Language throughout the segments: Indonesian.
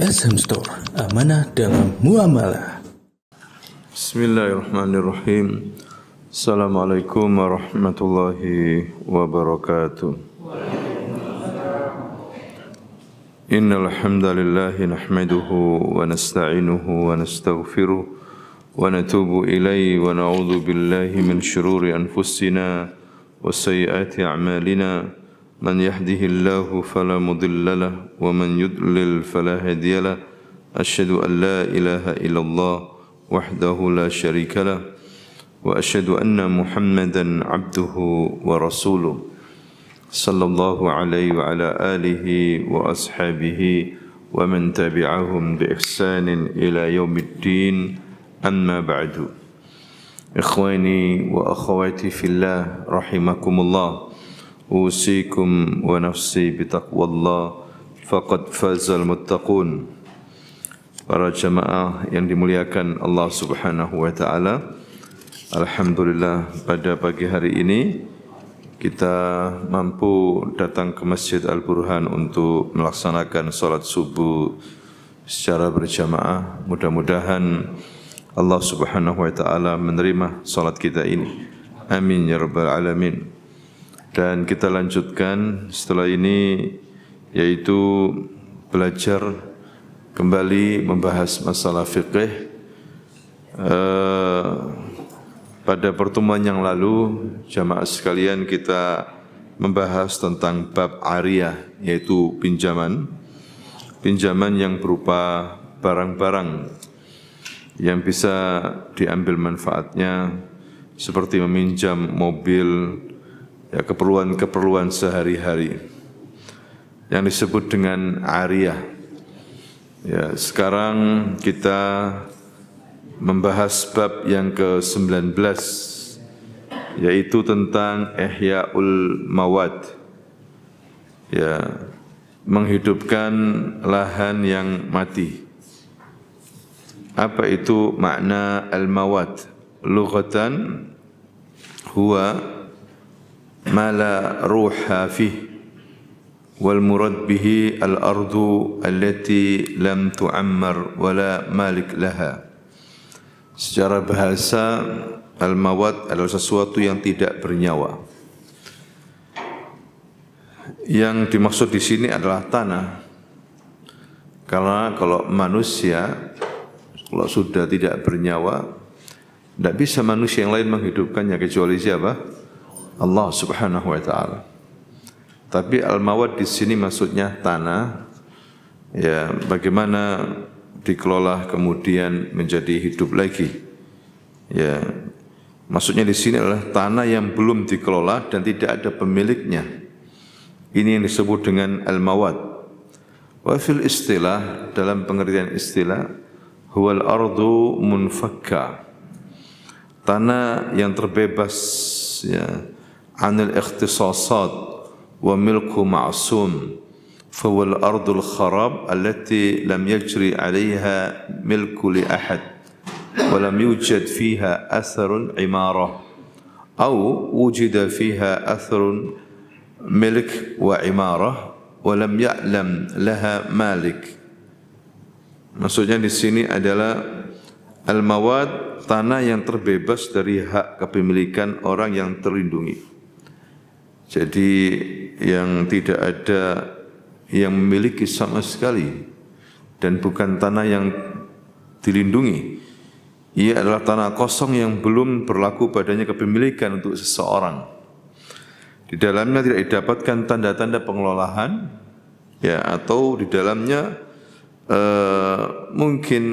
SM Store, amanah dalam muamalah. Bismillahirrahmanirrahim. Assalamualaikum warahmatullahi wabarakatuh. Innal hamdalillah nahmaduhu wa nasta'inuhu wa nastaghfiruh wa natubu ilayhi wa na'udzu billahi min shururi anfusina wa sayyiati a'malina. من يهده الله فلا مضل له ومن يضلل فلا هادي له أشهد أن لا إله إلا الله وحده لا شريك له وأشهد أن محمدا عبده ورسوله صلى الله عليه وعلى آله وأصحابه ومن تبعهم بإحسان إلى يوم الدين أما بعد إخواني وأخواتي في الله رحمكم الله أوصيكم ونفسي بتقوى الله فقد فاز المتقون. Para jamaah yang dimuliakan Allah Subhanahu wa taala, alhamdulillah pada pagi hari ini kita mampu datang ke Masjid Al-Burhan untuk melaksanakan salat subuh secara berjamaah. Mudah-mudahan Allah Subhanahu wa taala menerima salat kita ini. Amin ya rabbal alamin. Dan kita lanjutkan setelah ini, yaitu belajar kembali membahas masalah fiqih. Pada pertemuan yang lalu, jamaah sekalian, kita membahas tentang bab ariyah, yaitu pinjaman yang berupa barang-barang yang bisa diambil manfaatnya, seperti meminjam mobil, ya, keperluan sehari-hari yang disebut dengan ariyah. Ya, sekarang kita membahas bab yang ke-19, yaitu tentang ihya'ul mawad. Ya, menghidupkan lahan yang mati. Apa itu makna al-mawad? Lughatan huwa ما لا روح فيه والمراد به الأرض التي لم تعمر ولا مالك لها. Secara bahasa, al-mawad adalah sesuatu yang tidak bernyawa. Yang dimaksud di sini adalah tanah. Karena kalau manusia kalau sudah tidak bernyawa, tidak bisa manusia yang lain menghidupkannya kecuali siapa? Allah Subhanahu wa taala. Tapi al-mawad di sini maksudnya tanah, ya, bagaimana dikelola kemudian menjadi hidup lagi. Ya, maksudnya di sini adalah tanah yang belum dikelola dan tidak ada pemiliknya. Ini yang disebut dengan al-mawad. Wa fil istilah, dalam pengertian istilah, huwal ardu munfakka. Tanah yang terbebas, ya, anil ikhtisasat wa milku ma'sum fawal ardul kharab allati lam yajri 'alayha milku li ahad wa lam yujad fiha atharun imarah aw wujida fiha atharun milk wa imarah wa lam ya'lam laha malik. Maksudnya di sini adalah al-mawad, tanah yang terbebas dari hak kepemilikan orang yang terlindungi. Jadi yang tidak ada yang memiliki sama sekali dan bukan tanah yang dilindungi. Ia adalah tanah kosong yang belum berlaku padanya kepemilikan untuk seseorang. Di dalamnya tidak didapatkan tanda-tanda pengelolaan, ya, atau di dalamnya mungkin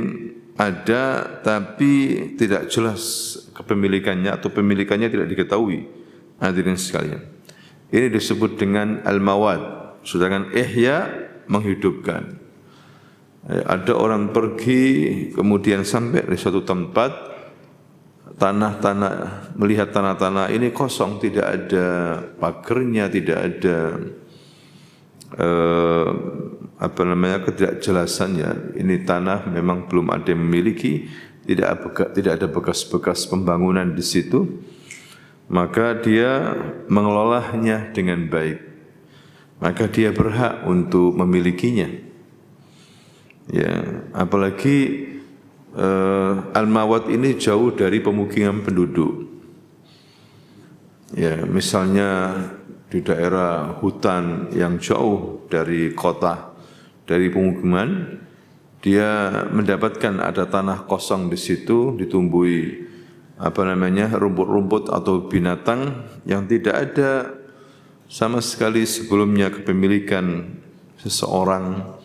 ada tapi tidak jelas kepemilikannya atau pemilikannya tidak diketahui. Hadirin sekalian, ini disebut dengan al-mawad. Sedangkan ihya menghidupkan. Ada orang pergi kemudian sampai di suatu tempat, melihat tanah-tanah ini kosong, tidak ada pagernya, tidak ada ketidakjelasannya. Ini tanah memang belum ada yang memiliki, tidak ada bekas-bekas pembangunan di situ. Maka dia mengelolanya dengan baik, maka dia berhak untuk memilikinya. Ya, apalagi Al-Mawat ini jauh dari pemukiman penduduk. Ya, misalnya di daerah hutan yang jauh dari kota, dari pemukiman, dia mendapatkan ada tanah kosong di situ, ditumbuhi rumput-rumput atau binatang yang tidak ada sama sekali sebelumnya kepemilikan seseorang,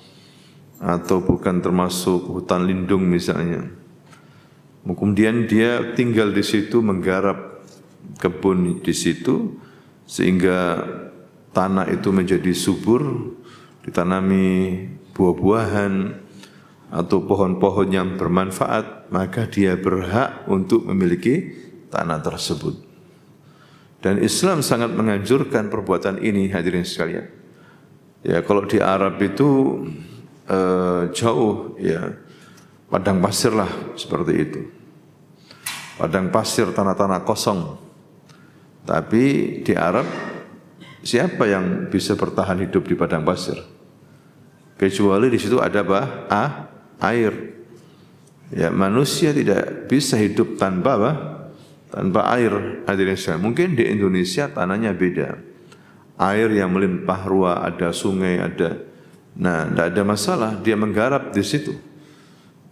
atau bukan termasuk hutan lindung misalnya. Kemudian dia tinggal di situ, menggarap kebun di situ, sehingga tanah itu menjadi subur, ditanami buah-buahan atau pohon-pohon yang bermanfaat, maka dia berhak untuk memiliki tanah tersebut. Dan Islam sangat menganjurkan perbuatan ini, hadirin sekalian. Ya, kalau di Arab itu jauh, ya padang pasir lah seperti itu. Padang pasir, tanah-tanah kosong. Tapi di Arab, siapa yang bisa bertahan hidup di padang pasir? Kecuali di situ ada apa? Air. Ya, manusia tidak bisa hidup tanpa apa? Tanpa air. Hadirin sekalian. Mungkin di Indonesia tanahnya beda. Air yang melimpah ruah, ada sungai, ada. Nah, tidak ada masalah, dia menggarap di situ.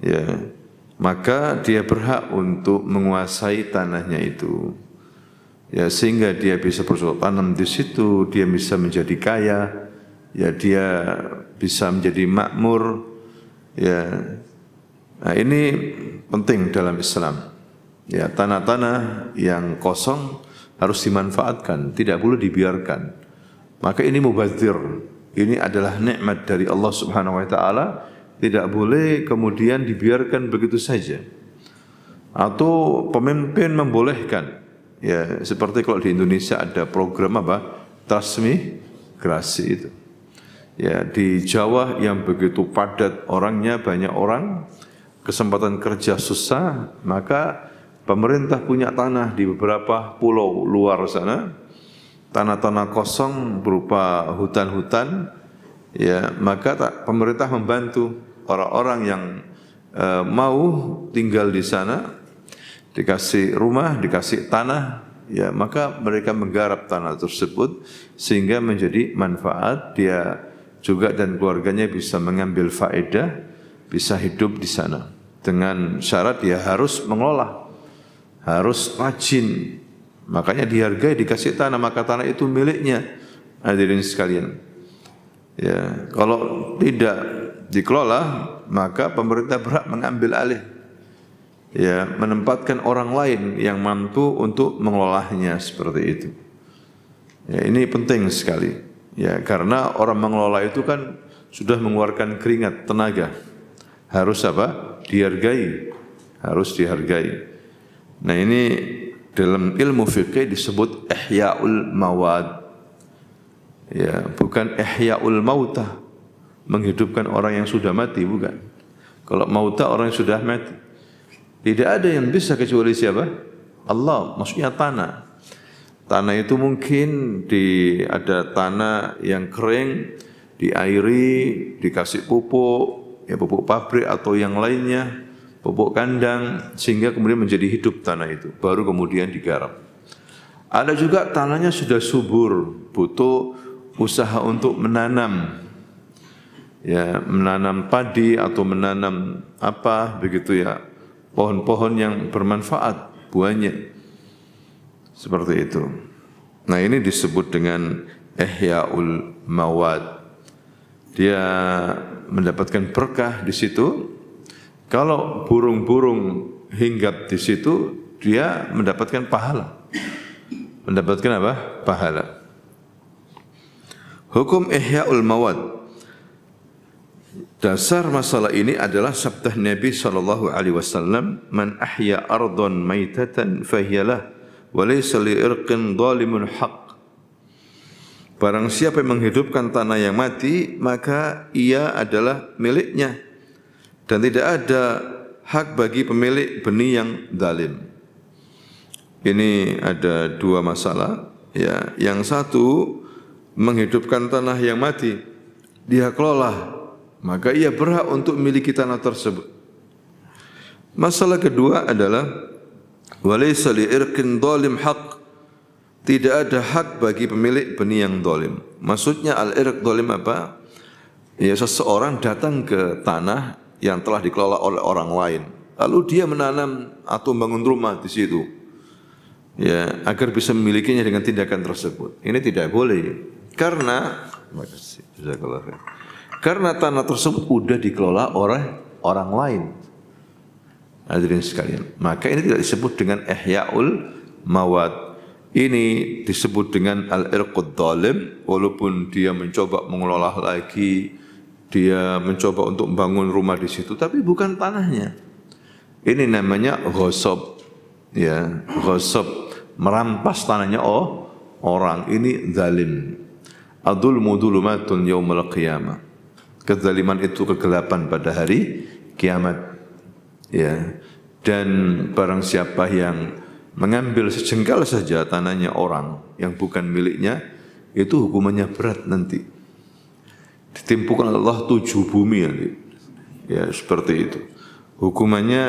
Ya, maka dia berhak untuk menguasai tanahnya itu. Ya, sehingga dia bisa bercocok tanam di situ, dia bisa menjadi kaya, ya dia bisa menjadi makmur. Ya, nah ini penting dalam Islam. Ya, tanah-tanah yang kosong harus dimanfaatkan, tidak boleh dibiarkan. Maka ini mubadzir. Ini adalah nikmat dari Allah Subhanahu wa taala, tidak boleh kemudian dibiarkan begitu saja. Atau pemimpin membolehkan. Ya, seperti kalau di Indonesia ada program apa? Transmigrasi itu. Ya, di Jawa yang begitu padat orangnya, banyak orang, kesempatan kerja susah, maka pemerintah punya tanah di beberapa pulau luar sana. Tanah-tanah kosong berupa hutan-hutan, ya maka pemerintah membantu orang-orang yang mau tinggal di sana, dikasih rumah, dikasih tanah, ya maka mereka menggarap tanah tersebut sehingga menjadi manfaat, dia juga dan keluarganya bisa mengambil faedah, bisa hidup di sana. Dengan syarat dia harus mengelola, harus rajin. Makanya dihargai, dikasih tanah, maka tanah itu miliknya. Hadirin sekalian. Ya, kalau tidak dikelola, maka pemerintah berhak mengambil alih. Ya, menempatkan orang lain yang mampu untuk mengelolanya seperti itu. Ya, ini penting sekali. Ya, karena orang mengelola itu kan sudah mengeluarkan keringat, tenaga. Harus apa? Dihargai. Harus dihargai. Nah, ini dalam ilmu fikih disebut ihya'ul mawad. Ya, bukan ihya'ul mautah, menghidupkan orang yang sudah mati, bukan. Kalau mautah orang yang sudah mati. Tidak ada yang bisa kecuali siapa? Allah, maksudnya tanah. Tanah itu mungkin ada tanah yang kering, diairi, dikasih pupuk, ya pupuk pabrik atau yang lainnya, pupuk kandang, sehingga kemudian menjadi hidup tanah itu, baru kemudian digarap. Ada juga tanahnya sudah subur, butuh usaha untuk menanam, ya menanam padi atau menanam apa begitu ya, pohon-pohon yang bermanfaat buahnya, seperti itu. Nah, ini disebut dengan ihya'ul mawad. Dia mendapatkan berkah di situ. Kalau burung-burung hinggap di situ, dia mendapatkan pahala. Mendapatkan apa? Pahala. Hukum ihya'ul mawad. Dasar masalah ini adalah sabda Nabi SAW, "Man ahya ardhan maitatan fahiyalah, wa laysa li irqin dhalimun haqq." Barang siapa yang menghidupkan tanah yang mati, maka ia adalah miliknya. Dan tidak ada hak bagi pemilik benih yang zalim. Ini ada dua masalah. Ya, yang satu menghidupkan tanah yang mati, dia kelola, maka ia berhak untuk memiliki tanah tersebut. Masalah kedua adalah walaysa li'irqin dhalim haq. Tidak ada hak bagi pemilik benih yang zalim. Maksudnya al-irq zalim apa? Ya, seseorang datang ke tanah yang telah dikelola oleh orang lain, lalu dia menanam atau membangun rumah di situ, ya, agar bisa memilikinya dengan tindakan tersebut. Ini tidak boleh, karena tanah tersebut sudah dikelola oleh orang lain. Hadirin sekalian, maka ini tidak disebut dengan ihya'ul mawad. Ini disebut dengan al-irqud dhalim, walaupun dia mencoba mengelola lagi, dia mencoba untuk membangun rumah di situ, tapi bukan tanahnya. Ini namanya ghasab, ya, ghasab, merampas tanahnya orang. Ini zalim. Adzulmu dzulumatun yaumil qiyamah. Kezaliman itu kegelapan pada hari kiamat. Ya. Dan barang siapa yang mengambil sejengkal saja tanahnya orang yang bukan miliknya, itu hukumannya berat nanti. Ditimpukan Allah 7 bumi nanti. Ya, seperti itu. Hukumannya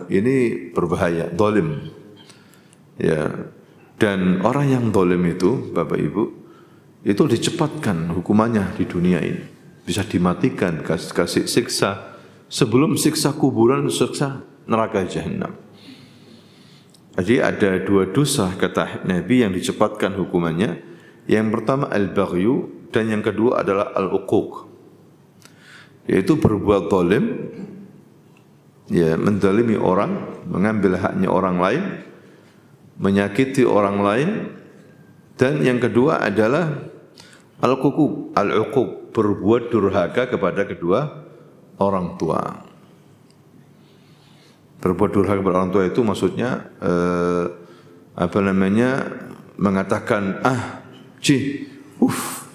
ini berbahaya, zalim. Ya. Dan orang yang zalim itu, Bapak Ibu, itu dicepatkan hukumannya di dunia ini. Bisa dimatikan, kasih siksa sebelum siksa kuburan, siksa neraka jahanam. Jadi ada 2 dosa kata Nabi yang dicepatkan hukumannya. Yang pertama al-baghyu dan yang kedua adalah al-uquq. Yaitu berbuat zalim, ya, menzalimi orang, mengambil haknya orang lain, menyakiti orang lain, dan yang kedua adalah al-uquq, berbuat durhaka kepada kedua orang tua. Berbuat durhaka kepada orang tua itu maksudnya mengatakan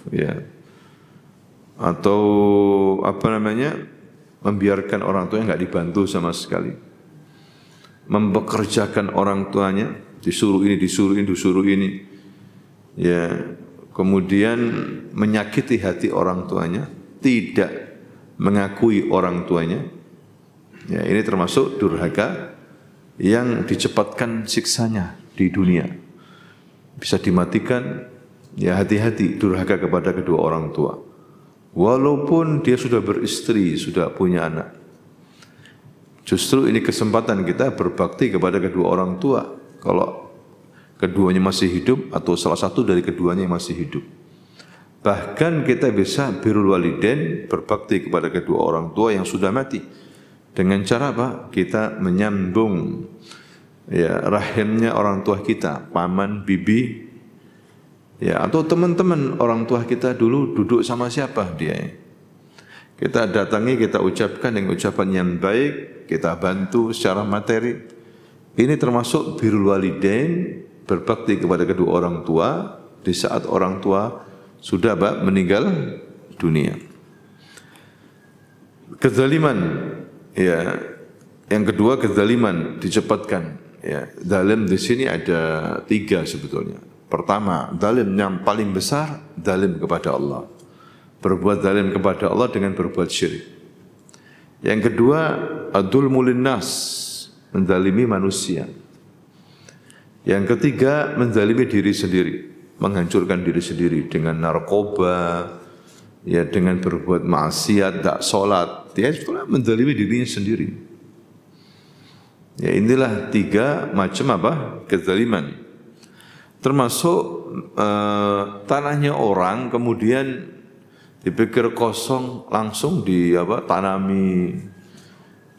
ya, atau membiarkan orang tuanya enggak dibantu sama sekali, mempekerjakan orang tuanya, disuruh ini, ya, kemudian menyakiti hati orang tuanya, tidak mengakui orang tuanya. Ya, ini termasuk durhaka yang dicepatkan siksanya di dunia. Bisa dimatikan, ya, hati-hati durhaka kepada kedua orang tua. Walaupun dia sudah beristri, sudah punya anak. Justru ini kesempatan kita berbakti kepada kedua orang tua. Kalau keduanya masih hidup atau salah satu dari keduanya masih hidup. Bahkan kita bisa birrul walidain, berbakti kepada kedua orang tua yang sudah mati. Dengan cara apa? Kita menyambung, ya, rahimnya orang tua kita, paman, bibi, ya, atau teman-teman orang tua kita dulu duduk sama siapa dia. Kita datangi, kita ucapkan dengan ucapan yang baik, kita bantu secara materi. Ini termasuk birrul walidain, berbakti kepada kedua orang tua di saat orang tua sudah meninggal dunia. Kezaliman, ya, yang kedua kezaliman dicepatkan. Ya, zalim di sini ada 3 sebetulnya. Pertama, zalim yang paling besar, zalim kepada Allah. Berbuat zalim kepada Allah dengan berbuat syirik. Yang kedua, adzulmu linnas, menzalimi manusia. Yang ketiga, menzalimi diri sendiri, menghancurkan diri sendiri dengan narkoba, ya, dengan berbuat maksiat, tak sholat, dia setelah menzalimi dirinya sendiri. Ya, inilah 3 macam kezaliman. Termasuk tanahnya orang kemudian dipikir kosong, langsung tanami,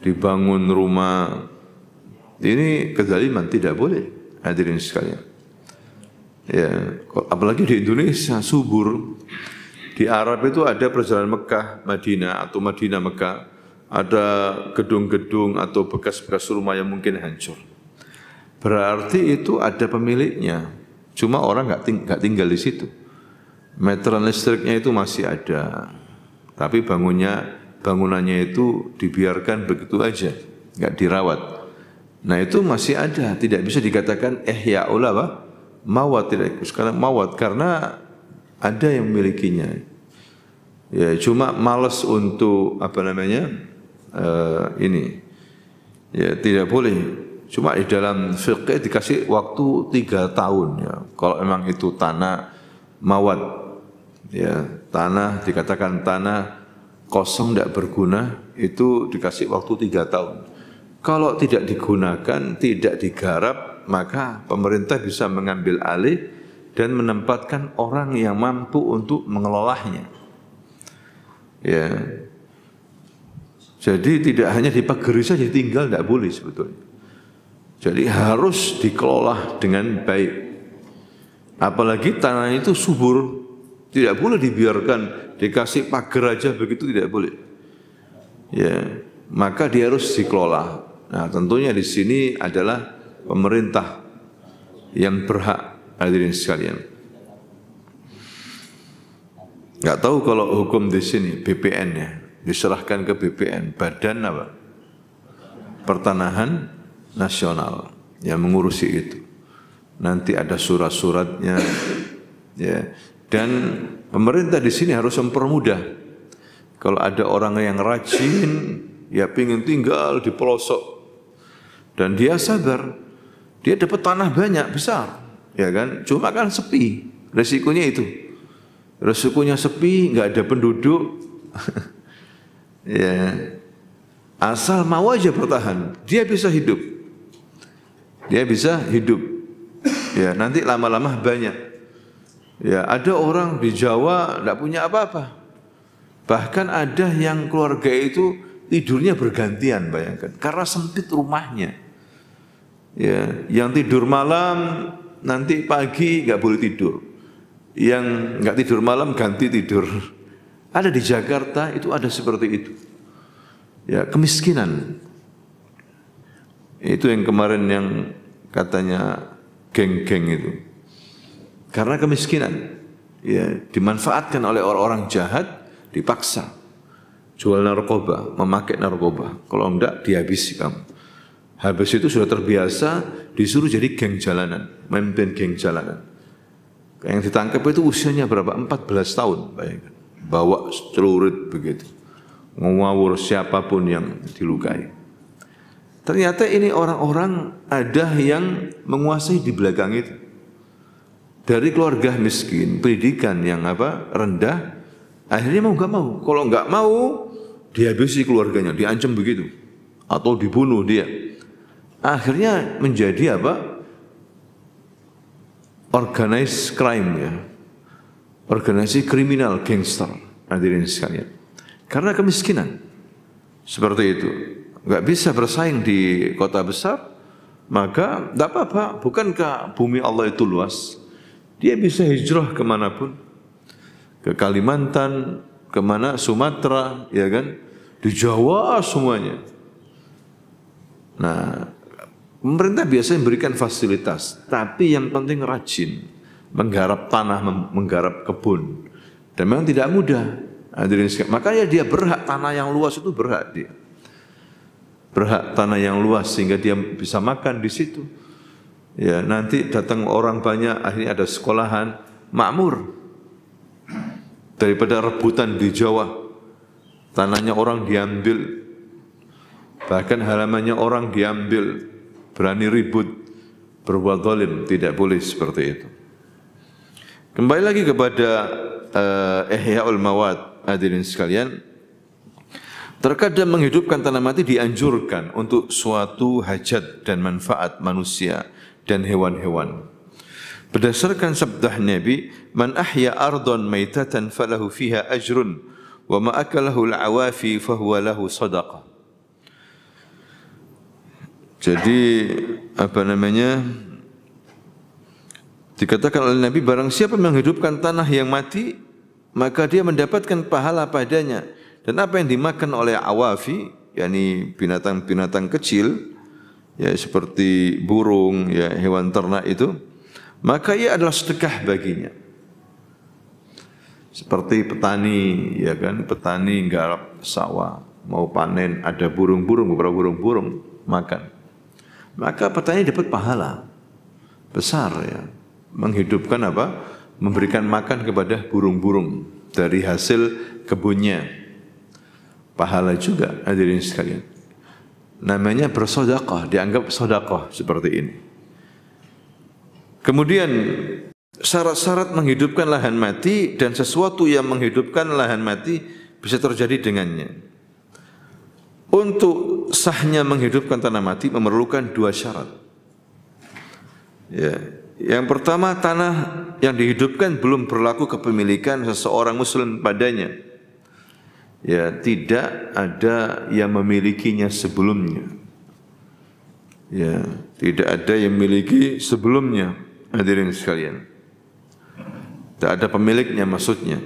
dibangun rumah. Ini kezaliman, tidak boleh, hadirin sekalian. Ya, apalagi di Indonesia subur. Di Arab itu ada perjalanan Mekah, Madinah atau Madinah Mekah, ada gedung-gedung atau bekas-bekas rumah yang mungkin hancur. Berarti itu ada pemiliknya, cuma orang nggak tinggal di situ. Meteran listriknya itu masih ada, tapi bangunannya itu dibiarkan begitu aja, nggak dirawat. Nah itu masih ada, tidak bisa dikatakan ihya'ul mawat, tidak sekarang mawat karena ada yang memilikinya. Ya, cuma malas untuk apa namanya ini. Ya, tidak boleh. Cuma di dalam fikih dikasih waktu 3 tahun. Ya. Kalau memang itu tanah mawat, ya tanah dikatakan tanah kosong tidak berguna, itu dikasih waktu 3 tahun. Kalau tidak digunakan, tidak digarap, maka pemerintah bisa mengambil alih dan menempatkan orang yang mampu untuk mengelolanya. Ya, jadi tidak hanya dipagari saja tinggal, tidak boleh sebetulnya. Jadi harus dikelola dengan baik. Apalagi tanah itu subur, tidak boleh dibiarkan dikasih pagar aja begitu, tidak boleh. Ya, maka dia harus dikelola. Nah, tentunya di sini adalah pemerintah yang berhak, hadirin sekalian. Nggak tahu kalau hukum di sini BPN ya, diserahkan ke BPN, Badan apa? Pertanahan Nasional yang mengurusi itu. Nanti ada surat-suratnya, ya. Dan pemerintah di sini harus mempermudah. Kalau ada orang yang rajin, ya pingin tinggal di pelosok, dan dia sabar, dia dapat tanah banyak besar, ya kan? Cuma kan sepi, resikonya itu. Resikonya sepi, nggak ada penduduk. Ya, asal mau aja bertahan, dia bisa hidup. Dia bisa hidup. Ya, nanti lama-lama banyak. Ya, ada orang di Jawa nggak punya apa-apa. Bahkan ada yang keluarga itu tidurnya bergantian, bayangkan, karena sempit rumahnya. Ya, yang tidur malam nanti pagi nggak boleh tidur. Yang nggak tidur malam ganti tidur. Ada di Jakarta itu ada seperti itu. Ya, kemiskinan. Itu yang kemarin yang katanya geng-geng itu. Karena kemiskinan, ya dimanfaatkan oleh orang-orang jahat, dipaksa jual narkoba, memakai narkoba. Kalau enggak dihabisi kamu. Habis itu sudah terbiasa disuruh jadi geng jalanan, memimpin geng jalanan. Yang ditangkap itu usianya berapa? 14 tahun, bayangkan. Bawa celurit begitu, ngawur siapapun yang dilukai. Ternyata ini orang-orang ada yang menguasai di belakang itu. Dari keluarga miskin, pendidikan yang rendah, akhirnya mau nggak mau. Kalau nggak mau, dihabisi keluarganya, diancam begitu, atau dibunuh dia. Akhirnya menjadi organized crime, ya, organisasi kriminal, gangster, hadirin sekalian. Karena kemiskinan seperti itu, nggak bisa bersaing di kota besar, maka tidak apa-apa. Bukankah bumi Allah itu luas? Dia bisa hijrah kemanapun, ke Kalimantan, kemana, Sumatera, ya kan, di Jawa semuanya. Nah, pemerintah biasanya memberikan fasilitas, tapi yang penting rajin menggarap tanah, menggarap kebun, dan memang tidak mudah. Makanya dia berhak, tanah yang luas itu berhak dia, berhak tanah yang luas sehingga dia bisa makan di situ. Ya, nanti datang orang banyak, akhirnya ada sekolahan, makmur. Daripada rebutan di Jawa, tanahnya orang diambil, bahkan halamannya orang diambil. Berani ribut, berbuat zalim, tidak boleh seperti itu. Kembali lagi kepada Ihya'ul Mawad, hadirin sekalian. Terkadang menghidupkan tanah mati dianjurkan untuk suatu hajat dan manfaat manusia dan hewan-hewan. Berdasarkan sabda Nabi, "Man ahya ardhan maitatan falahu fiha ajrun wa ma akalahu al-awafi fahuwa lahu sadaqah." Jadi dikatakan oleh Nabi, barang siapa menghidupkan tanah yang mati, maka dia mendapatkan pahala padanya. Dan apa yang dimakan oleh awafi, yakni binatang-binatang kecil, ya seperti burung, ya hewan ternak itu, maka ia adalah sedekah baginya. Seperti petani, ya kan, petani garap sawah, mau panen, ada burung-burung, beberapa burung-burung makan. Maka petani dapat pahala besar, ya, menghidupkan memberikan makan kepada burung-burung dari hasil kebunnya. Pahala juga hadirin sekalian. Namanya bersedekah, dianggap sedekah seperti ini. Kemudian syarat-syarat menghidupkan lahan mati dan sesuatu yang menghidupkan lahan mati bisa terjadi dengannya. Untuk sahnya menghidupkan tanah mati memerlukan 2 syarat. Ya, yang pertama, tanah yang dihidupkan belum berlaku kepemilikan seseorang muslim padanya. Ya, tidak ada yang memilikinya sebelumnya. Ya, tidak ada yang memiliki sebelumnya. Hadirin sekalian, tidak ada pemiliknya maksudnya.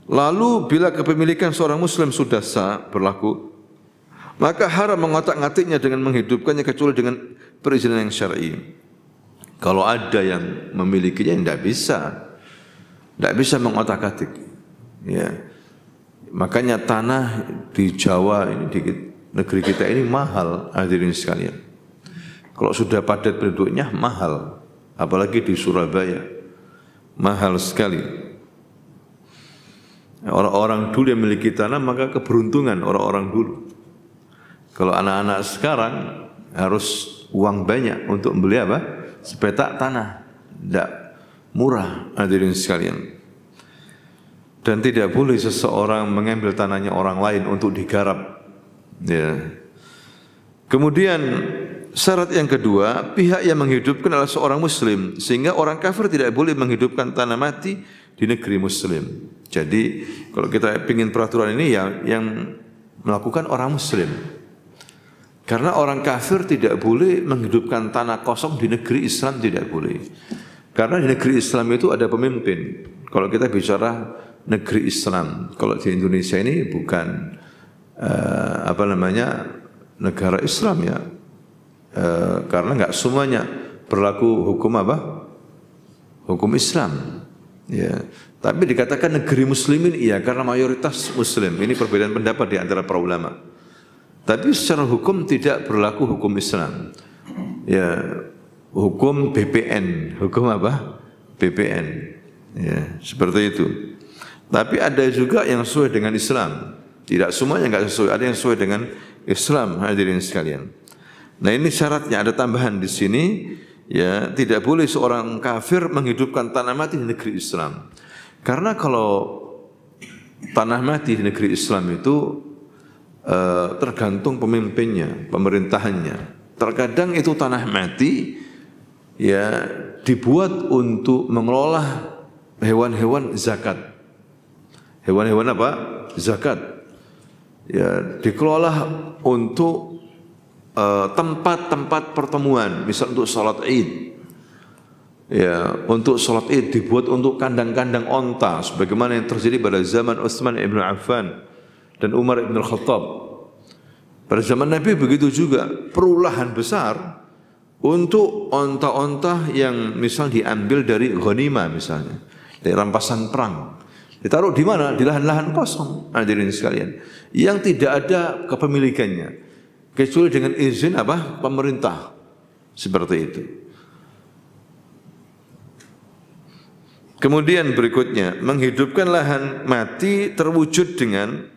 Lalu bila kepemilikan seorang muslim sudah sah berlaku, maka haram mengotak-ngatiknya dengan menghidupkannya kecuali dengan perizinan yang syar'i. Kalau ada yang memilikinya, tidak bisa mengotak-atik. Ya, makanya tanah di Jawa ini, di negeri kita ini mahal, hadirin sekalian. Kalau sudah padat penduduknya mahal. Apalagi di Surabaya, mahal sekali. Orang-orang dulu yang memiliki tanah, maka keberuntungan orang-orang dulu. Kalau anak-anak sekarang harus uang banyak untuk membeli apa? Sepetak tanah. Tidak murah, hadirin sekalian. Dan tidak boleh seseorang mengambil tanahnya orang lain untuk digarap. Ya. Kemudian syarat yang kedua, pihak yang menghidupkan adalah seorang muslim, sehingga orang kafir tidak boleh menghidupkan tanah mati di negeri muslim. Jadi kalau kita ingin peraturan ini yang melakukan orang muslim. Karena orang kafir tidak boleh menghidupkan tanah kosong di negeri Islam, tidak boleh. Karena di negeri Islam itu ada pemimpin. Kalau kita bicara negeri Islam, kalau di Indonesia ini bukan negara Islam ya. Karena enggak semuanya berlaku hukum apa? Hukum Islam. Ya. Tapi dikatakan negeri muslimin iya karena mayoritas muslim. Ini perbedaan pendapat di antara para ulama. Tapi secara hukum tidak berlaku hukum Islam. Ya, hukum BPN, hukum apa? BPN. Ya, seperti itu. Tapi ada juga yang sesuai dengan Islam. Tidak semuanya enggak sesuai, ada yang sesuai dengan Islam, hadirin sekalian. Nah, ini syaratnya, ada tambahan di sini, ya, tidak boleh seorang kafir menghidupkan tanah mati di negeri Islam. Karena kalau tanah mati di negeri Islam itu tergantung pemimpinnya, pemerintahannya. Terkadang itu tanah mati ya dibuat untuk mengelola hewan-hewan zakat. Hewan-hewan apa? Zakat. Ya, dikelola untuk tempat-tempat pertemuan, misal untuk sholat Id. Ya, untuk sholat Id dibuat untuk kandang-kandang onta, sebagaimana yang terjadi pada zaman Utsman ibn Affan dan Umar ibn Khattab. Pada zaman Nabi begitu juga, perulahan besar untuk onta-onta yang misal diambil dari ghanimah misalnya, dari rampasan perang. Ditaruh di mana? Di lahan-lahan kosong, hadirin sekalian, yang tidak ada kepemilikannya, kecuali dengan izin apa? Pemerintah. Seperti itu. Kemudian berikutnya, menghidupkan lahan mati terwujud dengan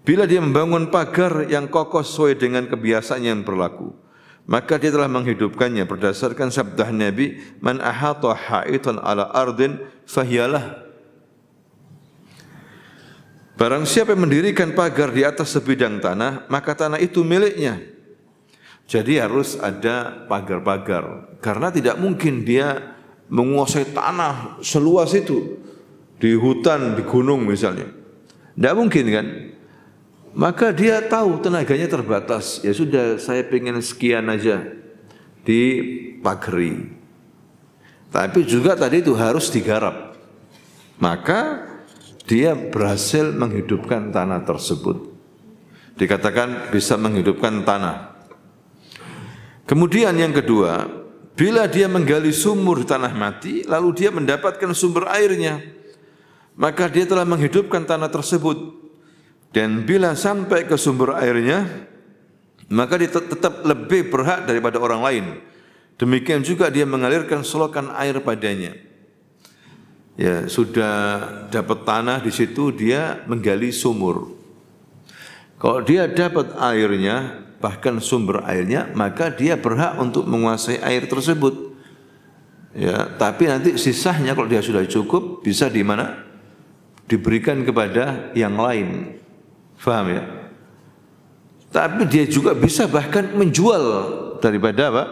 bila dia membangun pagar yang kokoh sesuai dengan kebiasaan yang berlaku, maka dia telah menghidupkannya berdasarkan sabda Nabi, man ahata haitan ala ardin fahiyalah. Barang siapa yang mendirikan pagar di atas sebidang tanah, maka tanah itu miliknya. Jadi harus ada pagar-pagar, karena tidak mungkin dia menguasai tanah seluas itu di hutan, di gunung misalnya. Tidak mungkin kan? Maka dia tahu tenaganya terbatas. Ya sudah, saya pengen sekian aja di pagari. Tapi juga tadi itu harus digarap. Maka dia berhasil menghidupkan tanah tersebut. Dikatakan bisa menghidupkan tanah. Kemudian yang kedua, bila dia menggali sumur di tanah mati, lalu dia mendapatkan sumber airnya, maka dia telah menghidupkan tanah tersebut. Dan bila sampai ke sumber airnya, maka dia tetap lebih berhak daripada orang lain. Demikian juga dia mengalirkan selokan air padanya. Ya, sudah dapat tanah di situ dia menggali sumur. Kalau dia dapat airnya, bahkan sumber airnya, maka dia berhak untuk menguasai air tersebut. Ya, tapi nanti sisanya kalau dia sudah cukup bisa di mana? Diberikan kepada yang lain. Faham ya? Tapi dia juga bisa bahkan menjual daripada apa?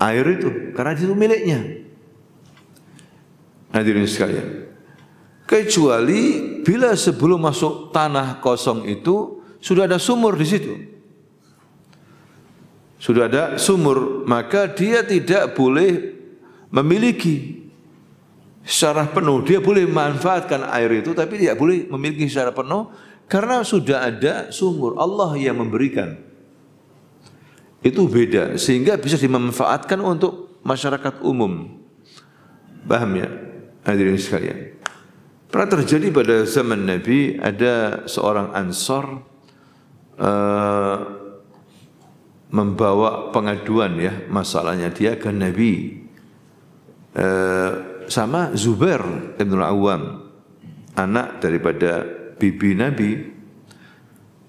Air itu, karena itu miliknya. Hadirin sekalian, kecuali bila sebelum masuk tanah kosong itu sudah ada sumur di situ, sudah ada sumur, maka dia tidak boleh memiliki secara penuh. Dia boleh memanfaatkan air itu, tapi tidak boleh memiliki secara penuh karena sudah ada sumur. Allah yang memberikan. Itu beda, sehingga bisa dimanfaatkan untuk masyarakat umum. Paham ya? Hadirin sekalian, pernah terjadi pada zaman Nabi, ada seorang Ansor membawa pengaduan ya, masalahnya dia ke Nabi sama Zubair bin Awam, anak daripada bibi Nabi,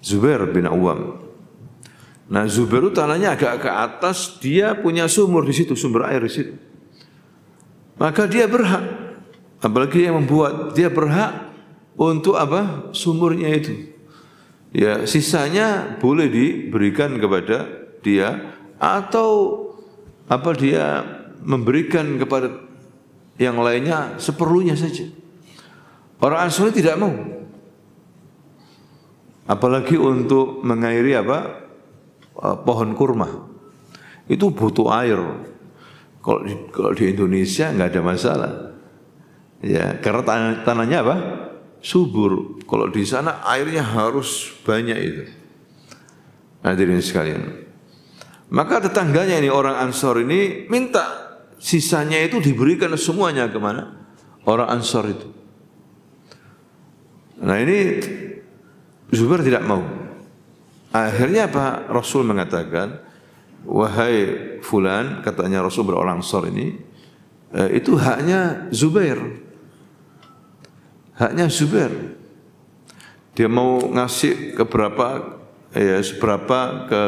Zubair bin Awam. Nah, Zubair itu tanahnya agak ke atas, dia punya sumur di situ, sumber air di situ. Maka dia berhak, apalagi yang membuat, dia berhak untuk apa? Sumurnya itu. Ya, sisanya boleh diberikan kepada dia atau apa, dia memberikan kepada yang lainnya seperlunya saja. Orang Ansor tidak mau. Apalagi untuk mengairi apa? Pohon kurma. Itu butuh air. Kalau di Indonesia nggak ada masalah. Ya, karena tanahnya apa? Subur. Kalau di sana airnya harus banyak itu. Hadirin sekalian. Maka tetangganya ini, orang Ansor ini, minta sisanya itu diberikan semuanya kemana? Orang Ansor itu. Nah, ini Zubair tidak mau. Akhirnya apa? Rasul mengatakan, wahai fulan, katanya Rasul berorang Ansor ini, itu haknya Zubair. Haknya Zubair. Dia mau ngasih ke berapa, ya seberapa ke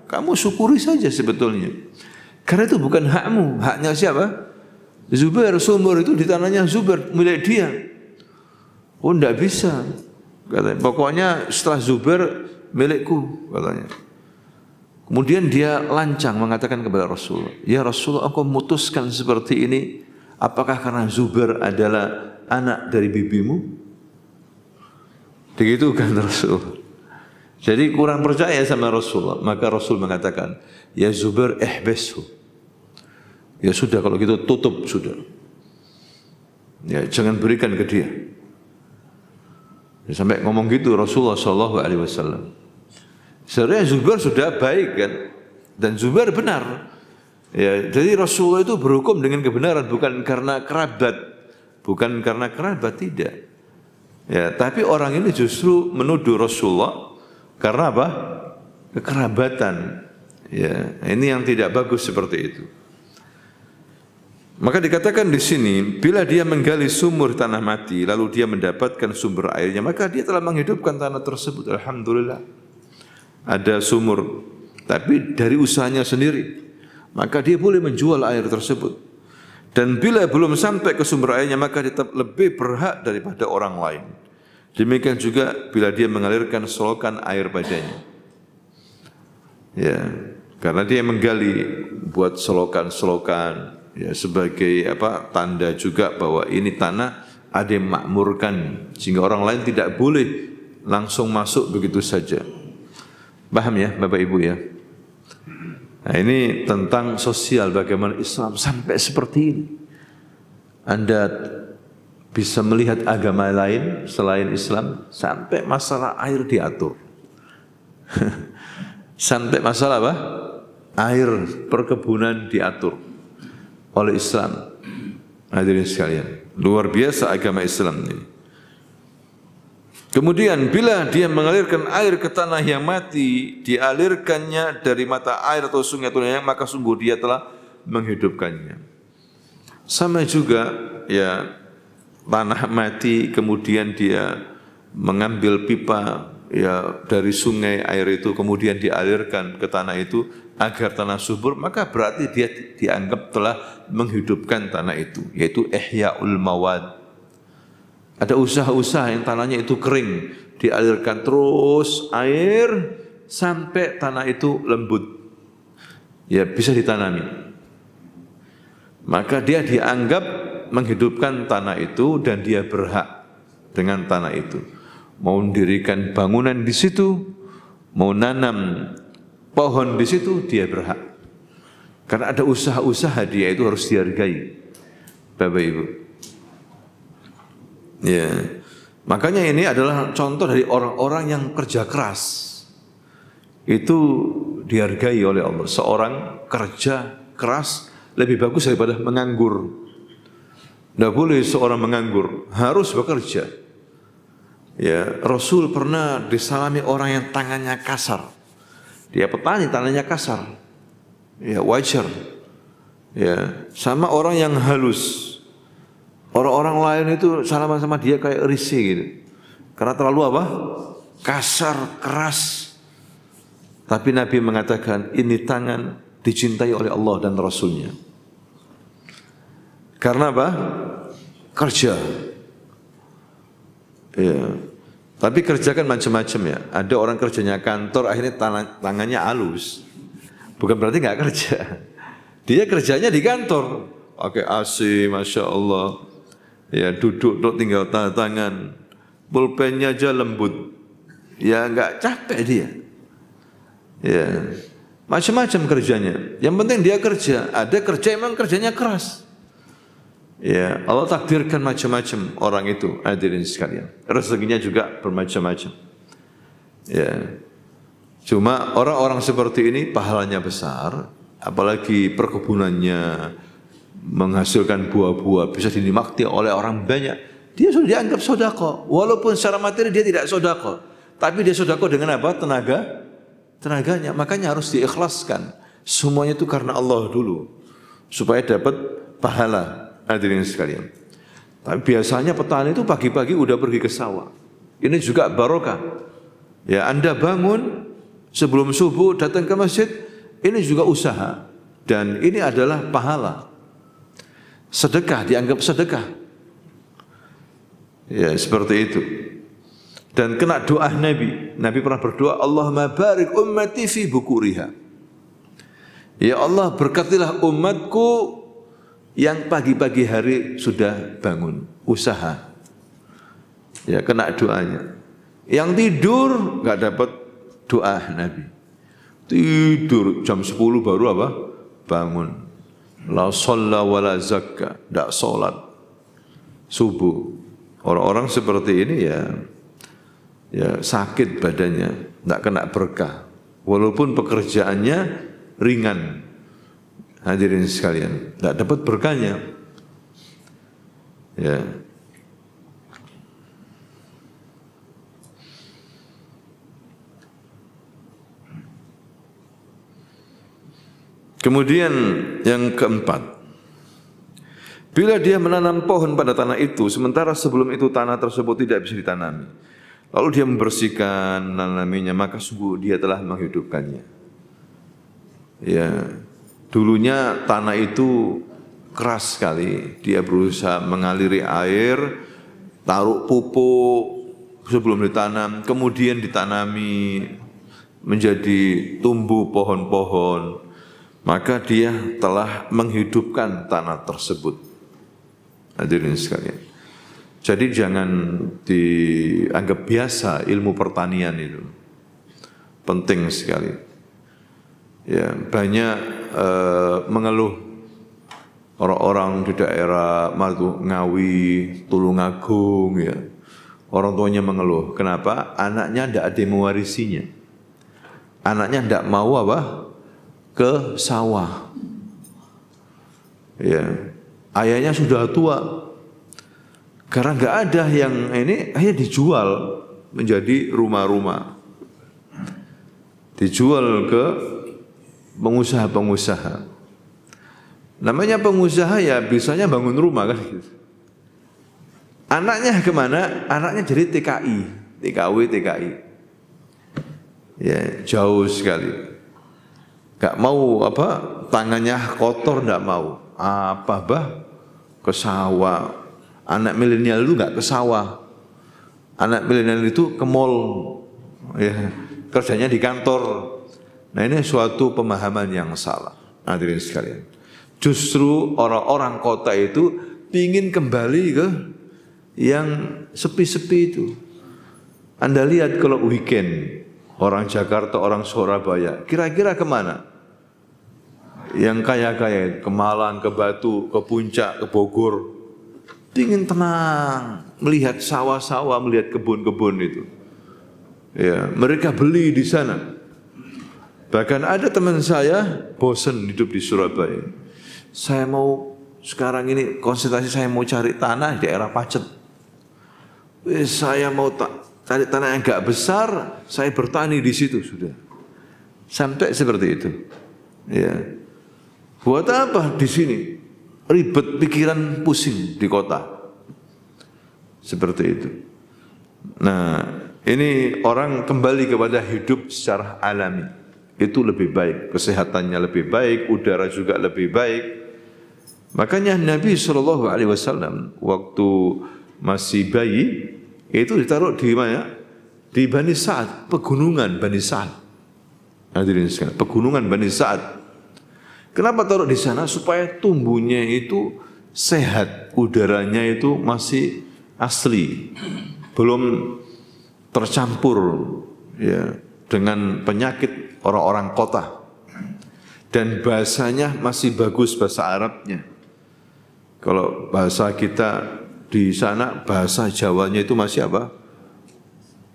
kamu syukuri saja sebetulnya. Karena itu bukan hakmu, haknya siapa? Zubair. Sumur itu di tanahnya Zubair, milik dia. Oh, enggak bisa. Katanya, pokoknya setelah Zubair milikku, katanya. Kemudian dia lancang mengatakan kepada Rasul, ya Rasul, engkau memutuskan seperti ini, apakah karena Zubair adalah anak dari bibimu? Begitu kan Rasul. Jadi kurang percaya sama Rasul. Maka Rasul mengatakan, ya Zubair ihbishu. Ya sudah, kalau gitu tutup sudah. Ya jangan berikan ke dia. Ya, sampai ngomong gitu Rasulullah SAW. Sebenarnya Zubair sudah baik kan, dan Zubair benar. Ya, jadi Rasulullah itu berhukum dengan kebenaran, bukan karena kerabat. Bukan karena kerabat, tidak. Ya, tapi orang ini justru menuduh Rasulullah karena apa? Kekerabatan. Ya, ini yang tidak bagus seperti itu. Maka dikatakan di sini, bila dia menggali sumur tanah mati, lalu dia mendapatkan sumber airnya, maka dia telah menghidupkan tanah tersebut. Alhamdulillah. Ada sumur, tapi dari usahanya sendiri. Maka dia boleh menjual air tersebut. Dan bila belum sampai ke sumber airnya, maka dia tetap lebih berhak daripada orang lain. Demikian juga bila dia mengalirkan selokan air padanya. Ya, karena dia menggali buat selokan-selokan, ya sebagai apa? Tanda juga bahwa ini tanah ada yang makmurkan, sehingga orang lain tidak boleh langsung masuk begitu saja. Paham ya, Bapak Ibu ya? Nah, ini tentang sosial, bagaimana Islam sampai seperti ini. Anda bisa melihat agama lain selain Islam sampai masalah air diatur. Sampai masalah apa? Air, perkebunan diatur oleh Islam. Hadirin sekalian, luar biasa agama Islam ini. Kemudian bila dia mengalirkan air ke tanah yang mati, dialirkannya dari mata air atau sungai atau yang, maka sungguh dia telah menghidupkannya. Sama juga ya tanah mati, kemudian dia mengambil pipa ya dari sungai air itu, kemudian dialirkan ke tanah itu agar tanah subur, maka berarti dia dianggap telah menghidupkan tanah itu, yaitu ihya'ul mawad. Ada usaha-usaha yang tanahnya itu kering, dialirkan terus air sampai tanah itu lembut, ya bisa ditanami. Maka dia dianggap menghidupkan tanah itu dan dia berhak dengan tanah itu. Mau mendirikan bangunan di situ, mau nanam pohon di situ, dia berhak. Karena ada usaha-usaha dia itu harus dihargai, Bapak Ibu. Ya, makanya ini adalah contoh dari orang-orang yang kerja keras. Itu dihargai oleh Allah. Seorang kerja keras lebih bagus daripada menganggur. Tidak boleh seorang menganggur, harus bekerja. Ya, Rasul pernah disalami orang yang tangannya kasar. Dia petani, tangannya kasar. Ya, wajar. Ya, sama orang yang halus. Orang-orang lain itu salaman sama dia kayak risih gitu. Karena terlalu apa? Kasar, keras. Tapi Nabi mengatakan ini tangan dicintai oleh Allah dan Rasulnya. Karena apa? Kerja. Ya. Tapi kerja kan macam-macam ya. Ada orang kerjanya kantor, akhirnya tangannya halus. Bukan berarti nggak kerja. Dia kerjanya di kantor, pakai AC, masya Allah. Ya duduk tinggal tanda tangan, pulpennya aja lembut. Ya nggak capek dia. Ya macam-macam kerjanya. Yang penting dia kerja. Ada kerja emang kerjanya keras. Ya, Allah takdirkan macam-macam orang itu, hadirin sekalian. Rezekinya juga bermacam-macam. Ya. Cuma orang-orang seperti ini pahalanya besar, apalagi perkebunannya menghasilkan buah-buah bisa dinikmati oleh orang banyak. Dia sudah dianggap sodako, walaupun secara materi dia tidak sodako, tapi dia sodako dengan apa? Tenaganya. Makanya harus diikhlaskan. Semuanya itu karena Allah dulu, supaya dapat pahala. Hadirin sekalian. Tapi biasanya petani itu pagi-pagi udah pergi ke sawah. Ini juga barokah. Ya, Anda bangun sebelum subuh datang ke masjid, ini juga usaha dan ini adalah pahala. Sedekah, dianggap sedekah. Ya, seperti itu. Dan kena doa Nabi. Nabi pernah berdoa, Allahumma barik ummati fi bukuriha. Ya Allah, berkatilah umatku yang pagi-pagi hari sudah bangun, usaha. Ya, kena doanya. Yang tidur enggak dapat doa Nabi. Tidur jam 10 baru apa? Bangun. La shalla wa la zakka, enggak salat subuh. Orang-orang seperti ini ya sakit badannya, enggak kena berkah. Walaupun pekerjaannya ringan. Hadirin sekalian, tidak dapat berkahnya. Ya. Kemudian yang keempat, bila dia menanam pohon pada tanah itu, sementara sebelum itu tanah tersebut tidak bisa ditanami, lalu dia membersihkan menanaminya, maka sungguh dia telah menghidupkannya. Ya. Dulunya tanah itu keras sekali, dia berusaha mengaliri air, taruh pupuk sebelum ditanam, kemudian ditanami menjadi tumbuh pohon-pohon, maka dia telah menghidupkan tanah tersebut. Hadirin sekalian. Jadi jangan dianggap biasa ilmu pertanian itu. Penting sekali. Ya, banyak mengeluh orang-orang di daerah Ngawi, Tulungagung ya. Orang tuanya mengeluh. Kenapa? Anaknya tidak ada yang mewarisinya. Anaknya tidak mau apa? Ke sawah. Ya. Ayahnya sudah tua. Karena nggak ada yang ini, akhirnya dijual menjadi rumah-rumah. Dijual ke pengusaha-pengusaha. Namanya pengusaha ya biasanya bangun rumah kan. Anaknya kemana? Anaknya jadi TKI, TKW, TKI. Ya, jauh sekali. Gak mau apa? Tangannya kotor, gak mau. Apa bah? Ke sawah. Anak milenial itu gak ke sawah. Anak milenial itu ke mall. Ya, kerjanya di kantor. Nah, ini suatu pemahaman yang salah. Hadirin sekalian. Justru orang-orang kota itu ingin kembali ke yang sepi-sepi itu. Anda lihat kalau weekend, orang Jakarta, orang Surabaya, kira-kira kemana? Yang kaya-kaya, ke Malang, ke Batu, ke Puncak, ke Bogor. Ingin tenang, melihat sawah-sawah, melihat kebun-kebun itu. Ya, mereka beli di sana. Bahkan ada teman saya bosan hidup di Surabaya. Saya mau sekarang ini konsentrasi, saya mau cari tanah di daerah Pacet. Saya mau cari tanah yang enggak besar, saya bertani di situ sudah. Sampai seperti itu. Ya. Buat apa di sini? Ribet pikiran, pusing di kota. Seperti itu. Nah, ini orang kembali kepada hidup secara alami. Itu lebih baik, kesehatannya lebih baik, udara juga lebih baik. Makanya Nabi SAW waktu masih bayi itu ditaruh di mana? Di Bani Sa'ad, pegunungan Bani Sa'ad. Hadirin sekalian, pegunungan Bani Sa'ad. Kenapa taruh di sana? Supaya tumbuhnya itu sehat, udaranya itu masih asli, belum tercampur ya dengan penyakit orang-orang kota, dan bahasanya masih bagus, bahasa Arabnya. Kalau bahasa kita di sana, bahasa Jawanya itu masih apa?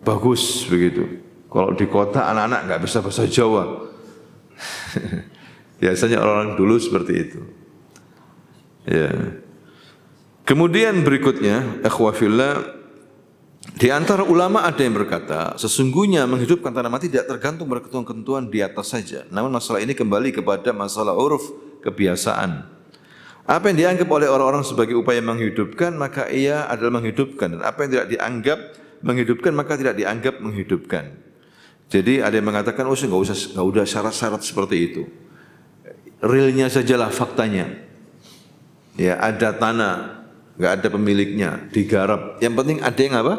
Bagus begitu. Kalau di kota anak-anak nggak bisa bahasa Jawa. Biasanya orang-orang dulu seperti itu. Ya. Kemudian berikutnya, ikhwah fillah, di antara ulama ada yang berkata, sesungguhnya menghidupkan tanah mati tidak tergantung pada ketentuan di atas saja. Namun masalah ini kembali kepada masalah uruf, kebiasaan. Apa yang dianggap oleh orang-orang sebagai upaya menghidupkan, maka ia adalah menghidupkan. Dan apa yang tidak dianggap menghidupkan, maka tidak dianggap menghidupkan. Jadi ada yang mengatakan, oh nggak usah syarat-syarat seperti itu. Realnya sajalah faktanya. Ya, ada tanah, nggak ada pemiliknya, digarap. Yang penting ada yang apa?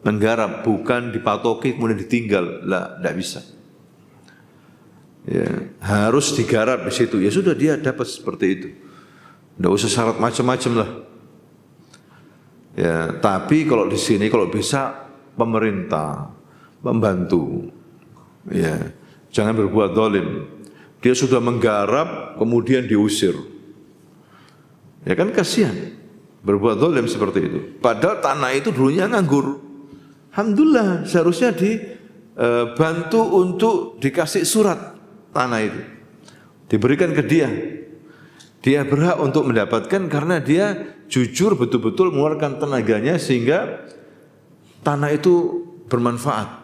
Menggarap, bukan dipatoki kemudian ditinggal. Lah, tidak bisa. Ya, harus digarap di situ. Ya sudah, dia dapat seperti itu. Tidak usah syarat macam-macam lah. Ya, tapi kalau di sini kalau bisa pemerintah membantu. Ya, jangan berbuat zalim. Dia sudah menggarap kemudian diusir. Ya kan kasihan. Berbuat zalim seperti itu. Padahal tanah itu dulunya nganggur. Alhamdulillah, seharusnya dibantu untuk dikasih surat tanah itu. Diberikan ke dia. Dia berhak untuk mendapatkan karena dia jujur betul-betul mengeluarkan tenaganya sehingga tanah itu bermanfaat.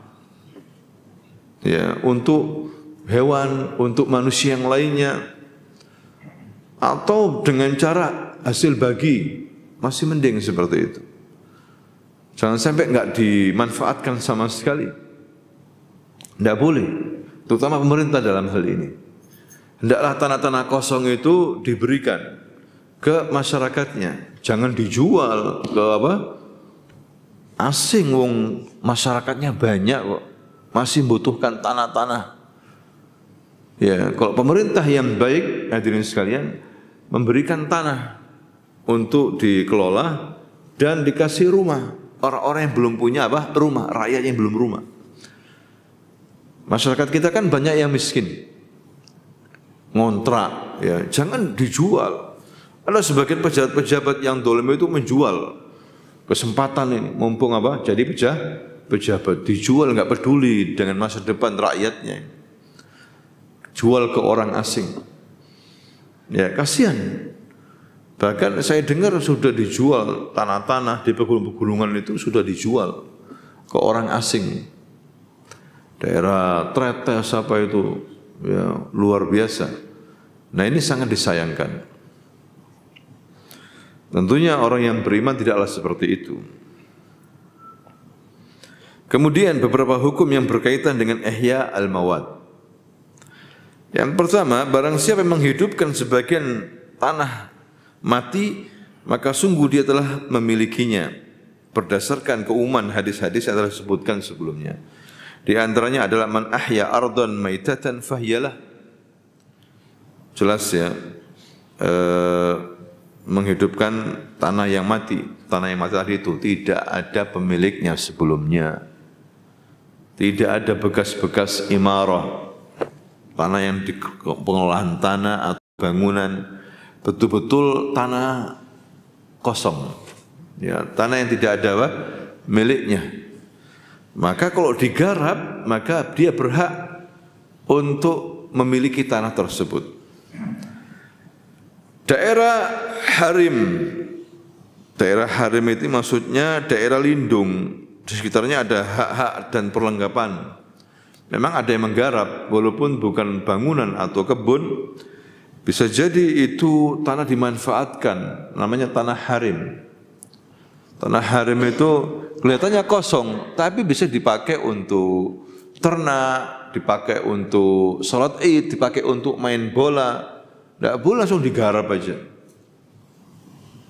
Ya, untuk hewan, untuk manusia yang lainnya. Atau dengan cara hasil bagi. Masih mending seperti itu. Jangan sampai enggak dimanfaatkan sama sekali. Tidak boleh. Terutama pemerintah dalam hal ini. Hendaklah tanah-tanah kosong itu diberikan ke masyarakatnya. Jangan dijual ke apa? Asing, wong masyarakatnya banyak kok. Masih membutuhkan tanah-tanah. Ya, kalau pemerintah yang baik, hadirin sekalian, memberikan tanah untuk dikelola dan dikasih rumah. Orang-orang yang belum punya apa? Rumah, rakyat yang belum rumah. Masyarakat kita kan banyak yang miskin. Ngontrak, ya, jangan dijual. Ada sebagian pejabat-pejabat yang dolim itu menjual kesempatan ini, mumpung apa? Jadi pejabat dijual, nggak peduli dengan masa depan rakyatnya. Jual ke orang asing. Ya, kasihan. Bahkan saya dengar sudah dijual tanah-tanah di pegunungan itu sudah dijual ke orang asing. Daerah Tretes apa itu, ya, luar biasa. Nah, ini sangat disayangkan. Tentunya orang yang beriman tidaklah seperti itu. Kemudian beberapa hukum yang berkaitan dengan ihya al-mawad. Yang pertama, barang siapa yang menghidupkan sebagian tanah mati, maka sungguh dia telah memilikinya berdasarkan keumuman hadis-hadis yang telah disebutkan sebelumnya. Di antaranya adalah man ahya ardhan maitatan fahyalah. Jelas ya, menghidupkan tanah yang mati. Tanah yang mati tadi itu tidak ada pemiliknya sebelumnya. Tidak ada bekas-bekas imarah. Tanah yang di pengolahan tanah atau bangunan, betul-betul tanah kosong. Ya, tanah yang tidak ada apa? Miliknya. Maka kalau digarap, maka dia berhak untuk memiliki tanah tersebut. Daerah harim. Daerah harim itu maksudnya daerah lindung. Di sekitarnya ada hak-hak dan perlengkapan. Memang ada yang menggarap, walaupun bukan bangunan atau kebun. Bisa jadi itu tanah dimanfaatkan, namanya tanah harim. Tanah harim itu kelihatannya kosong, tapi bisa dipakai untuk ternak, dipakai untuk sholat id, dipakai untuk main bola. Tidak boleh langsung digarap aja.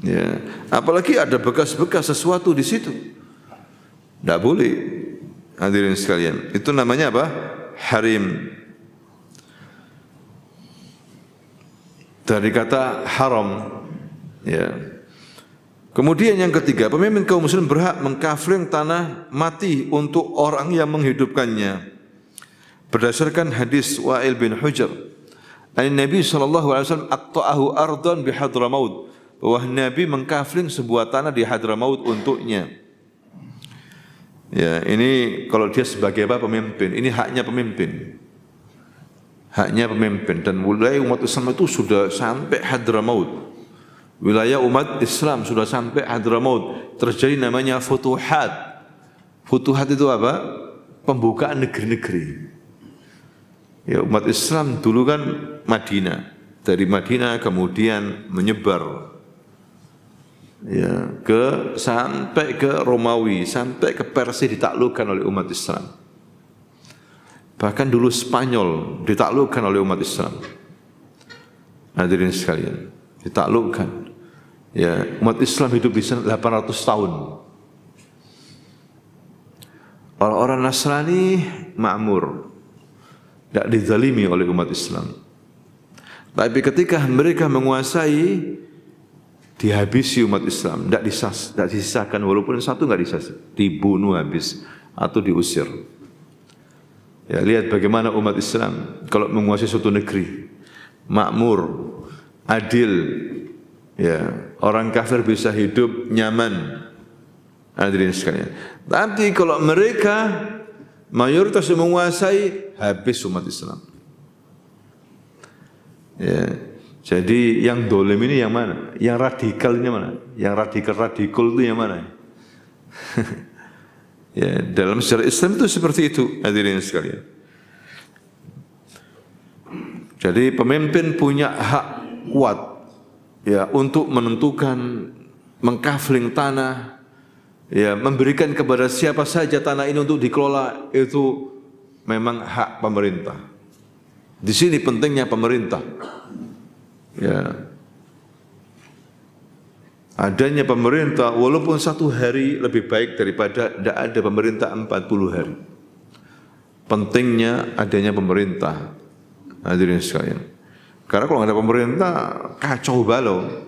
Ya, apalagi ada bekas-bekas sesuatu di situ. Tidak boleh. Hadirin sekalian, itu namanya apa? Harim. Dari kata haram. Ya. Kemudian yang ketiga, pemimpin kaum muslim berhak mengkafling tanah mati untuk orang yang menghidupkannya. Berdasarkan hadis Wa'il bin Hujr, Nabi SAW aqta'ahu ardan bi Hadramaut, bahwa Nabi mengkafling sebuah tanah di Hadramaut untuknya. Ya, ini kalau dia sebagai apa? Pemimpin. Ini haknya pemimpin. Haknya pemimpin. Dan wilayah umat Islam itu sudah sampai Hadramaut. Wilayah umat Islam sudah sampai Hadramaut. Terjadi namanya futuhat. Futuhat itu apa? Pembukaan negeri-negeri. Ya, umat Islam dulu kan Madinah. Dari Madinah kemudian menyebar. Ya, sampai ke Romawi, sampai ke Persia ditaklukkan oleh umat Islam. Bahkan dulu Spanyol ditaklukkan oleh umat Islam. Hadirin sekalian, ditaklukkan. Ya, umat Islam hidup di sana 800 tahun. Orang-orang Nasrani makmur, tidak dizalimi oleh umat Islam. Tapi ketika mereka menguasai, dihabisi umat Islam, tidak disisakan, walaupun satu tidak disisa, dibunuh habis atau diusir. Ya, lihat bagaimana umat Islam kalau menguasai suatu negeri, makmur, adil, ya, orang kafir bisa hidup nyaman. Hadirin sekalian. Tapi kalau mereka mayoritas yang menguasai, habis umat Islam. Ya. Jadi yang dolim ini yang mana? Yang radikal ini mana? Yang radikal itu yang mana? Ya, dalam sejarah Islam itu seperti itu, hadirin sekalian. Jadi pemimpin punya hak kuat ya untuk menentukan mengkafling tanah, ya, memberikan kepada siapa saja tanah ini untuk dikelola, itu memang hak pemerintah. Di sini pentingnya pemerintah. Ya, adanya pemerintah walaupun 1 hari lebih baik daripada tidak ada pemerintah 40 hari. Pentingnya adanya pemerintah, hadirin sekalian. Karena kalau tidak ada pemerintah, kacau balau.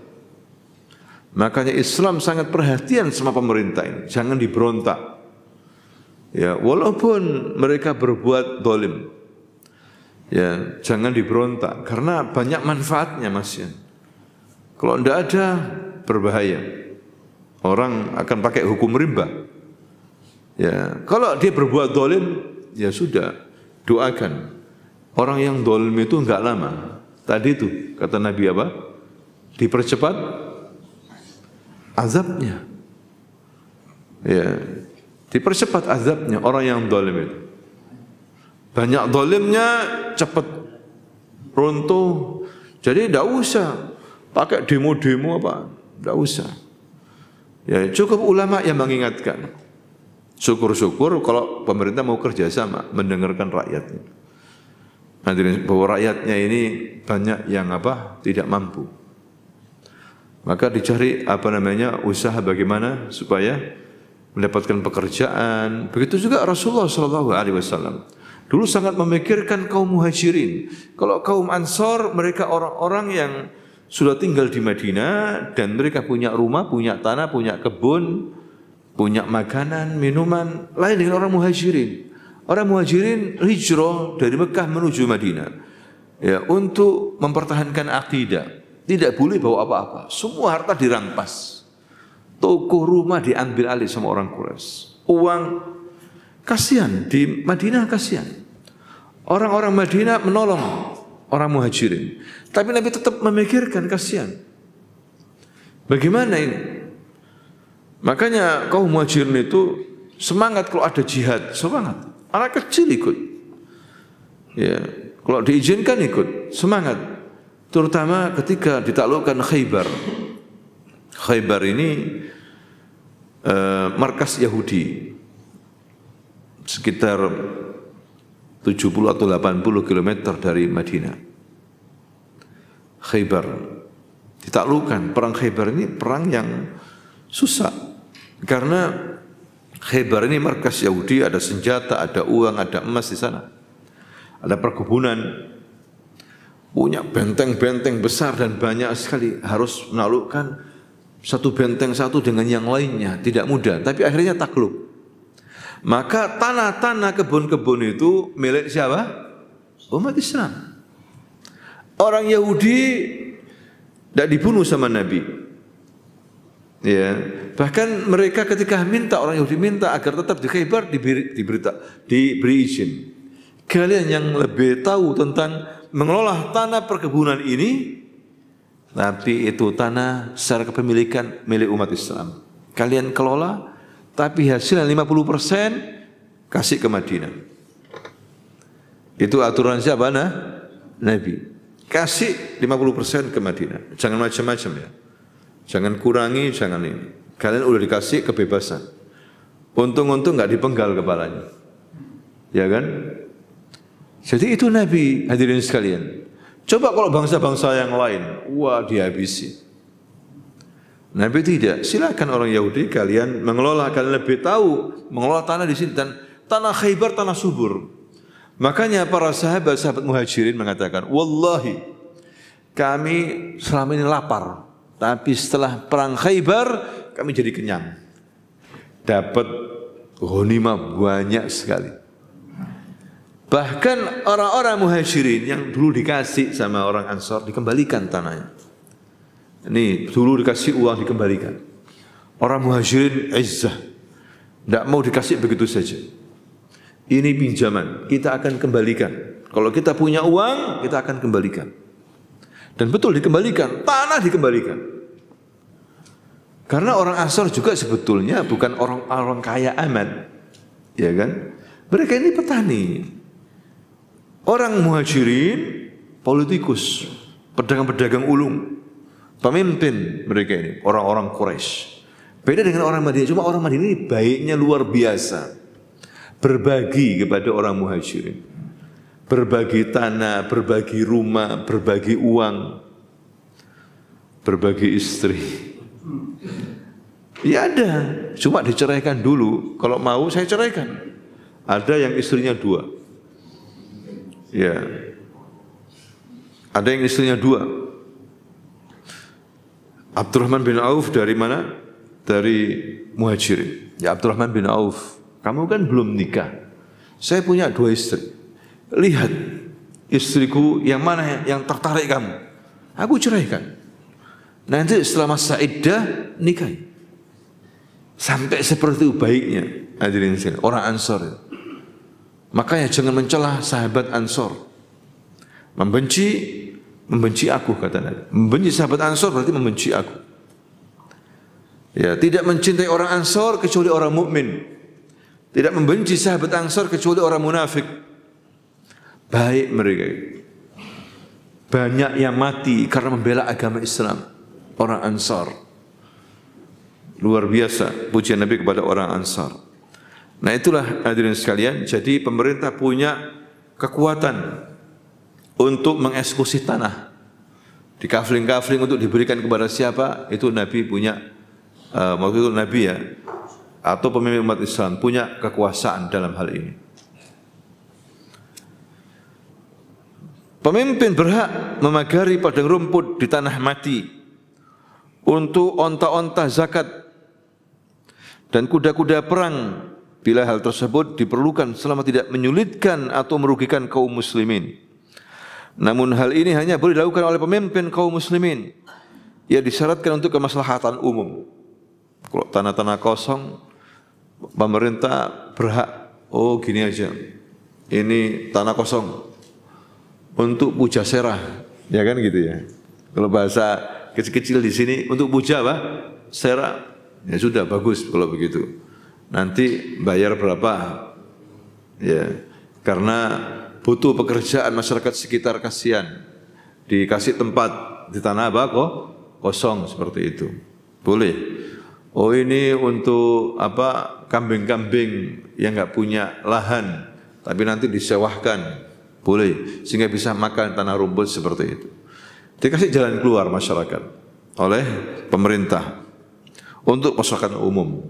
Makanya Islam sangat perhatian sama pemerintah ini, jangan diberontak. Ya, walaupun mereka berbuat zalim, ya, jangan diberontak karena banyak manfaatnya, Mas ya. Kalau tidak ada, berbahaya. Orang akan pakai hukum riba. Ya, kalau dia berbuat zalim, ya sudah, doakan. Orang yang zalim itu enggak lama. Tadi itu kata Nabi apa? Dipercepat azabnya. Ya, dipercepat azabnya orang yang zalim itu. Banyak zalimnya cepat runtuh. Jadi tidak usah pakai demo-demo apa. Tidak usah. Ya, cukup ulama yang mengingatkan. Syukur-syukur kalau pemerintah mau kerjasama mendengarkan rakyatnya. Hadirin, bahwa rakyatnya ini banyak yang tidak mampu. Maka dicari usaha bagaimana supaya mendapatkan pekerjaan. Begitu juga Rasulullah SAW. Dulu sangat memikirkan kaum muhajirin. Kalau kaum ansor, mereka orang-orang yang sudah tinggal di Madinah dan mereka punya rumah, punya tanah, punya kebun, punya makanan, minuman, lain dengan orang muhajirin. Orang muhajirin hijrah dari Mekah menuju Madinah, ya, untuk mempertahankan akidah. Tidak boleh bawa apa-apa. Semua harta dirampas. Toko rumah diambil alih sama orang Quraisy. Uang, kasihan di Madinah, kasihan. Orang-orang Madinah menolong orang muhajirin. Tapi Nabi tetap memikirkan kasihan. Bagaimana ini? Makanya kaum muhajirin itu semangat kalau ada jihad, semangat. Anak kecil ikut. Ya, kalau diizinkan ikut, semangat. Terutama ketika ditaklukkan Khaybar. Khaybar ini markas Yahudi. Sekitar 70 atau 80 km dari Madinah. Khaybar ditaklukkan. Perang Khaybar ini perang yang susah. Karena Khaybar ini markas Yahudi, ada senjata, ada uang, ada emas di sana. Ada perkebunan, punya benteng-benteng besar dan banyak sekali. Harus menaklukkan satu benteng satu dengan yang lainnya, tidak mudah. Tapi akhirnya takluk. Maka tanah-tanah kebun-kebun itu milik siapa? Umat Islam. Orang Yahudi tidak dibunuh sama Nabi. Ya, bahkan mereka ketika minta, orang Yahudi minta agar tetap di Khaybar, diberi izin. Kalian yang lebih tahu tentang mengelola tanah perkebunan ini, tapi itu tanah secara kepemilikan milik umat Islam. Kalian kelola, tapi hasilnya 50% kasih ke Madinah. Itu aturan siapa? Nabi. Kasih 50% ke Madinah. Jangan macam-macam ya. Jangan kurangi, jangan ini. Kalian udah dikasih kebebasan. Untung-untung nggak dipenggal kepalanya. Ya kan? Jadi itu Nabi, hadirin sekalian. Coba kalau bangsa-bangsa yang lain, wah dihabisi. Nabi tidak. Silakan orang Yahudi, kalian mengelola, kalian lebih tahu mengelola tanah di sini, dan tanah Khaybar tanah subur. Makanya para sahabat muhajirin mengatakan, wallahi kami selama ini lapar. Tapi setelah perang Khaybar kami jadi kenyang. Dapat ghanimah banyak sekali. Bahkan orang-orang muhajirin yang dulu dikasih sama orang Ansor dikembalikan tanahnya. Ini dulu dikasih uang dikembalikan. Orang muhajirin izzah. Tidak mau dikasih begitu saja. Ini pinjaman, kita akan kembalikan. Kalau kita punya uang, kita akan kembalikan. Dan betul dikembalikan, tanah dikembalikan. Karena orang Ansor juga sebetulnya bukan orang kaya amat, ya kan? Mereka ini petani. Orang muhajirin politikus, pedagang-pedagang ulung, pemimpin mereka ini, orang-orang Quraisy. Beda dengan orang Madinah, cuma orang Madinah ini baiknya luar biasa. Berbagi kepada orang muhajirin. Berbagi tanah, berbagi rumah, berbagi uang, berbagi istri. Ya ada, cuma diceraikan dulu. Kalau mau saya ceraikan. Ada yang istrinya 2. Ya, ada yang istrinya 2. Abdurrahman bin Auf dari mana? Dari muhajirin. Ya Abdurrahman bin Auf, kamu kan belum nikah. Saya punya 2 istri. Lihat istriku yang mana yang tertarik kamu. Aku ceraikan. Nanti setelah masa iddah nikahi. Sampai seperti itu baiknya. Hadirin sekalian, orang Ansor. Makanya jangan mencela sahabat Ansor. Membenci aku kata Nabi. Membenci sahabat Ansor berarti membenci aku. Ya, tidak mencintai orang Ansor kecuali orang mukmin. Tidak membenci sahabat Ansor kecuali orang munafik. Baik mereka. Banyak yang mati karena membela agama Islam. Orang Ansar. Luar biasa pujian Nabi kepada orang Ansar. Nah itulah hadirin sekalian, jadi pemerintah punya kekuatan untuk mengeksekusi tanah. Di kafling-kafling untuk diberikan kepada siapa, itu Nabi punya, waktu itu Nabi ya, atau pemimpin umat Islam punya kekuasaan dalam hal ini. Pemimpin berhak memagari padang rumput di tanah mati untuk onta-onta zakat dan kuda-kuda perang bila hal tersebut diperlukan selama tidak menyulitkan atau merugikan kaum muslimin. Namun hal ini hanya boleh dilakukan oleh pemimpin kaum muslimin. Ia disyaratkan untuk kemaslahatan umum. Kalau tanah-tanah kosong, pemerintah berhak, oh gini aja, ini tanah kosong untuk puja serah, ya kan gitu ya. Kalau bahasa kecil-kecil di sini untuk puja apa? Serah. Ya sudah bagus kalau begitu. Nanti bayar berapa? Ya, karena butuh pekerjaan masyarakat sekitar, kasihan. Dikasih tempat di tanah apa kok? Kosong seperti itu. Boleh. Oh ini untuk apa? Kambing-kambing yang enggak punya lahan, tapi nanti disewahkan. Boleh, sehingga bisa makan tanah rumput seperti itu. Dikasih jalan keluar masyarakat oleh pemerintah untuk masyarakat umum.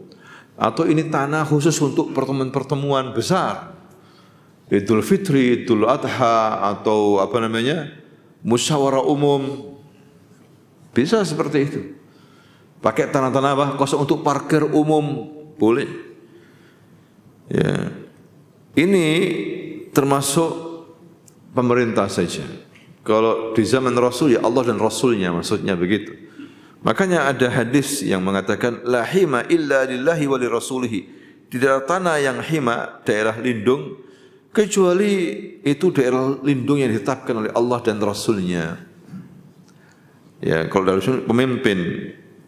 Atau ini tanah khusus untuk pertemuan-pertemuan besar, Idul Fitri, Idul Adha, atau apa namanya, musyawarah umum, bisa seperti itu. Pakai tanah-tanah apa? Kosong untuk parkir umum, boleh. Ya, ini termasuk pemerintah saja. Kalau di zaman Rasul ya Allah dan Rasulnya, maksudnya begitu. Makanya ada hadis yang mengatakan la hima illa lillahi wa lirasulihi. Tidak ada tanah yang hima, daerah lindung, kecuali itu daerah lindung yang ditetapkan oleh Allah dan Rasulnya. Ya, kalau dari pemimpin,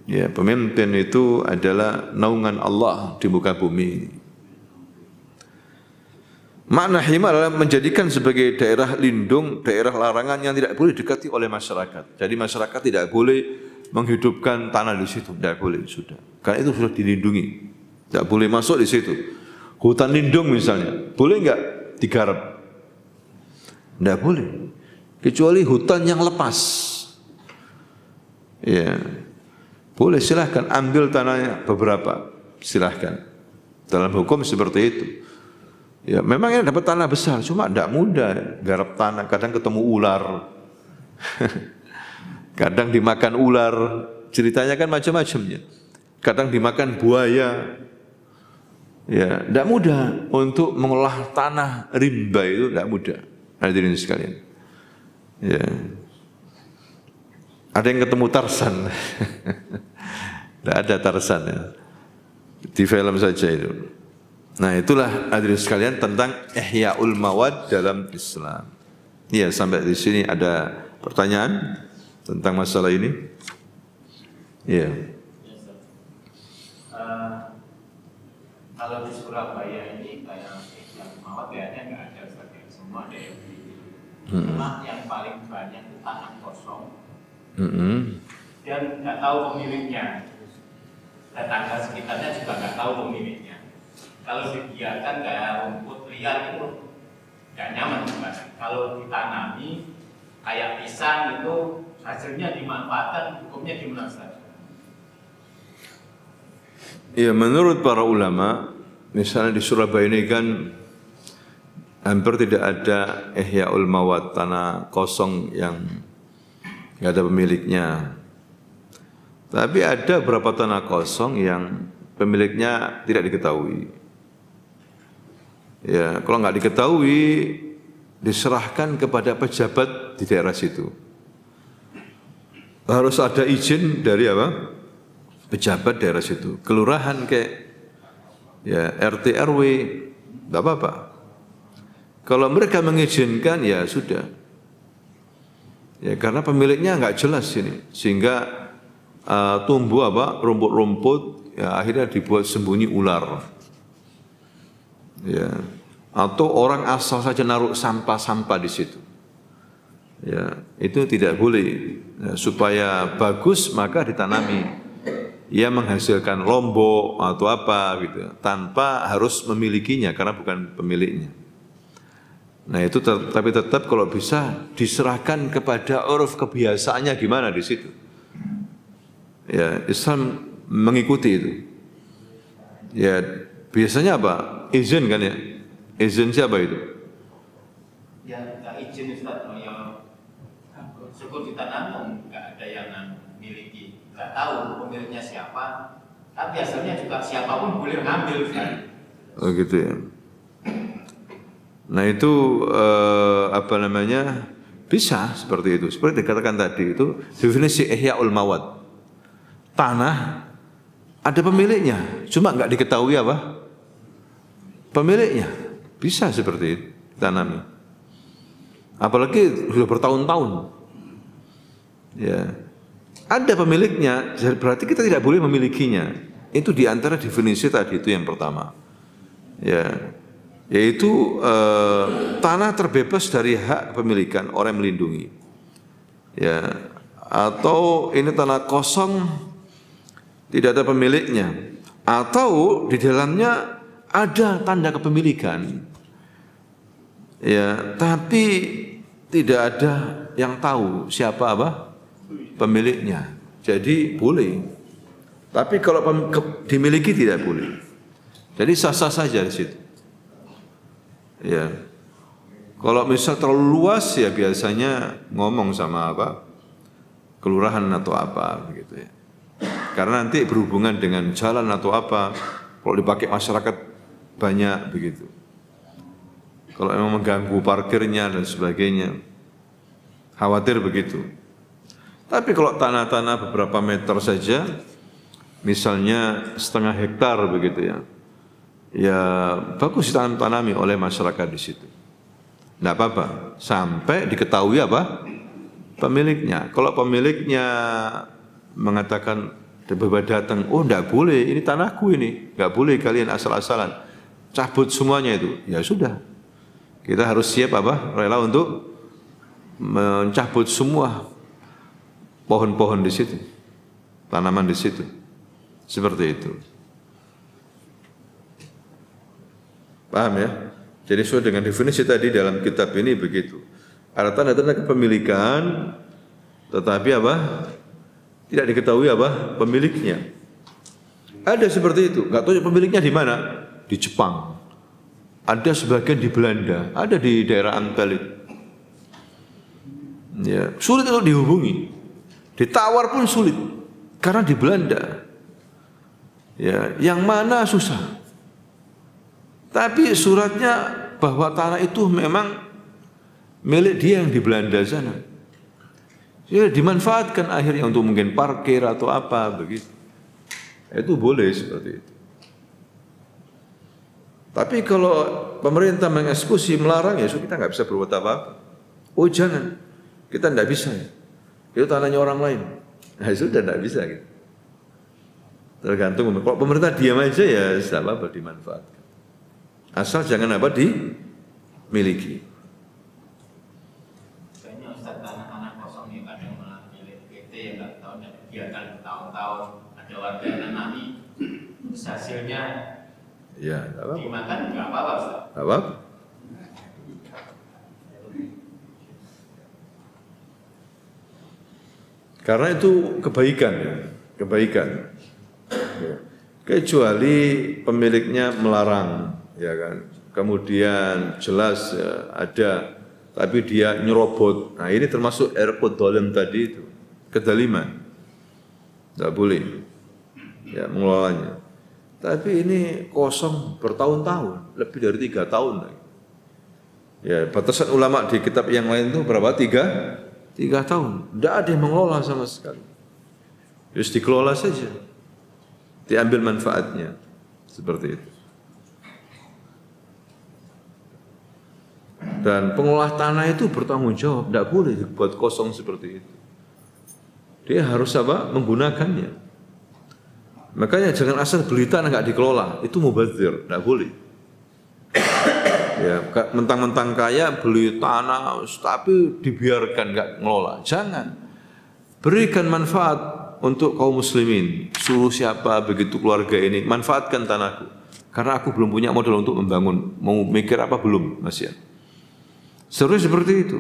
ya pemimpin itu adalah naungan Allah di muka bumi. Makna hima adalah menjadikan sebagai daerah lindung, daerah larangan yang tidak boleh dekati oleh masyarakat. Jadi masyarakat tidak boleh menghidupkan tanah di situ, tidak boleh sudah. Karena itu sudah dilindungi, tidak boleh masuk di situ. Hutan lindung misalnya, boleh enggak digarap? Tidak boleh, kecuali hutan yang lepas. Ya, boleh silahkan ambil tanahnya beberapa, silahkan. Dalam hukum seperti itu. Ya, memangnya dapat tanah besar, cuma tidak mudah garap tanah. Kadang ketemu ular, kadang dimakan ular. Ceritanya kan macam-macamnya. Kadang dimakan buaya. Ya, tidak mudah untuk mengolah tanah rimba itu, tidak mudah. Hadirin sekalian. Ya, ada yang ketemu Tarsan, tidak ada Tarsan ya. Di film saja itu. Nah itulah hadirin sekalian tentang Ihya'ul Mawad dalam Islam. Iya, sampai di sini ada pertanyaan tentang masalah ini? Iya. Kalau di Surabaya ini kayak Ihya'ul Mawad kayaknya nggak ada sebagai semua ada yang cuma yang paling banyak itu tanah kosong dan nggak tahu pemiliknya. Tetangga sekitarnya juga nggak tahu pemiliknya. Kalau dibiarkan kayak rumput liar itu nggak nyaman juga. Kalau ditanami kayak pisang itu hasilnya dimanfaatkan, hukumnya gimana Ustaz? Ya, menurut para ulama, misalnya di Surabaya ini kan hampir tidak ada Ihya'ul Mawad, tanah kosong yang nggak ada pemiliknya. Tapi ada beberapa tanah kosong yang pemiliknya tidak diketahui. Ya, kalau nggak diketahui, diserahkan kepada pejabat di daerah situ. Harus ada izin dari apa? Pejabat daerah situ, kelurahan kayak ya RT RW, nggak apa-apa. Kalau mereka mengizinkan ya sudah. Ya karena pemiliknya nggak jelas ini, sehingga tumbuh apa rumput-rumput, ya akhirnya dibuat sembunyi ular. Ya, atau orang asal saja naruh sampah-sampah di situ. Ya, itu tidak boleh. Ya, supaya bagus maka ditanami. ia menghasilkan lombok atau apa gitu, tanpa harus memilikinya karena bukan pemiliknya. Nah itu tapi tetap kalau bisa diserahkan kepada uruf kebiasaannya gimana di situ. Ya Islam mengikuti itu. Ya biasanya apa? Izin kan ya? Izin siapa itu? Ya nggak izin Ustaz, yang syukur ditanam nggak ada yang miliki, nggak tahu pemiliknya siapa. Tapi biasanya juga siapapun boleh ngambil Ustaz. Oh gitu ya. Nah itu apa namanya, bisa seperti itu. Seperti dikatakan tadi itu definisi Ihya'ul Mawad. Tanah ada pemiliknya, cuma nggak diketahui apa pemiliknya. Bisa seperti itu tanamnya. Apalagi sudah bertahun-tahun. Ya, ada pemiliknya, berarti kita tidak boleh memilikinya. Itu diantara definisi tadi itu yang pertama. Ya. Yaitu tanah terbebas dari hak kepemilikan orang yang melindungi, ya, atau ini tanah kosong tidak ada pemiliknya, atau di dalamnya ada tanda kepemilikan, ya, tapi tidak ada yang tahu siapa apa pemiliknya. Jadi boleh, tapi kalau dimiliki tidak boleh. Jadi sah-sah saja di situ. Ya, kalau misal terlalu luas ya biasanya ngomong sama apa kelurahan atau apa begitu ya. Karena nanti berhubungan dengan jalan atau apa, kalau dipakai masyarakat banyak begitu. Kalau memang mengganggu parkirnya dan sebagainya, khawatir begitu. Tapi kalau tanah-tanah beberapa meter saja, misalnya setengah hektar begitu ya. Ya bagus ditanami oleh masyarakat di situ. Tidak apa-apa sampai diketahui apa pemiliknya. Kalau pemiliknya mengatakan tiba-tiba datang, oh tidak boleh, ini tanahku ini, nggak boleh kalian asal-asalan, cabut semuanya itu. Ya sudah, kita harus siap apa rela untuk mencabut semua pohon-pohon di situ, tanaman di situ, seperti itu. Paham ya? Jadi sesuai dengan definisi tadi dalam kitab ini begitu. Ada tanda-tanda kepemilikan, tetapi apa? Tidak diketahui apa pemiliknya. Ada seperti itu. Nggak tahu pemiliknya di mana? Di Jepang. Ada sebagian di Belanda. Ada di daerah Antel. Ya, sulit untuk dihubungi. Ditawar pun sulit karena di Belanda. Ya, yang mana susah. Tapi suratnya bahwa tanah itu memang milik dia yang di Belanda sana. Ya, dimanfaatkan akhirnya untuk mungkin parkir atau apa begitu. Itu boleh seperti itu. Tapi kalau pemerintah mengeksekusi, melarang ya, so kita nggak bisa berbuat apa-apa. Oh jangan, kita nggak bisa. Itu tanahnya orang lain. Nah sudah nggak bisa gitu. Tergantung. Kalau pemerintah diam aja ya, tidak apa-apa dimanfaatkan. Asal jangan apa dimiliki. Kayaknya Ustaz tanah-tanah kosong yang kadang malah milik PT yang nggak tahu dan biarkan bertahun-tahun ada warga yang nanami, hasilnya Ya, apa-apa. dimakan nggak apa-apa Ustaz. Apa? Karena itu kebaikan ya, kebaikan. Ya. Kecuali pemiliknya melarang. Ya kan, kemudian jelas ya, ada, tapi dia nyerobot. Nah ini termasuk erqud dolim tadi itu, kedaliman, tidak boleh, ya mengelolanya. Tapi ini kosong bertahun-tahun, lebih dari 3 tahun lagi. Ya batasan ulama di kitab yang lain itu berapa? 3 tahun. Tidak ada yang mengelola sama sekali. Terus dikelola saja, diambil manfaatnya, seperti itu. Dan pengolah tanah itu bertanggung jawab, tidak boleh dibuat kosong seperti itu. Dia harus apa? Menggunakannya. Makanya jangan asal beli tanah nggak dikelola, itu mubadzir, tidak boleh. Ya, mentang-mentang kaya beli tanah, tapi dibiarkan nggak ngelola. Jangan. Berikan manfaat untuk kaum muslimin, suruh siapa begitu keluarga ini manfaatkan tanahku. Karena aku belum punya modal untuk membangun. Mau mikir apa belum, Mas ya? Seharusnya seperti itu.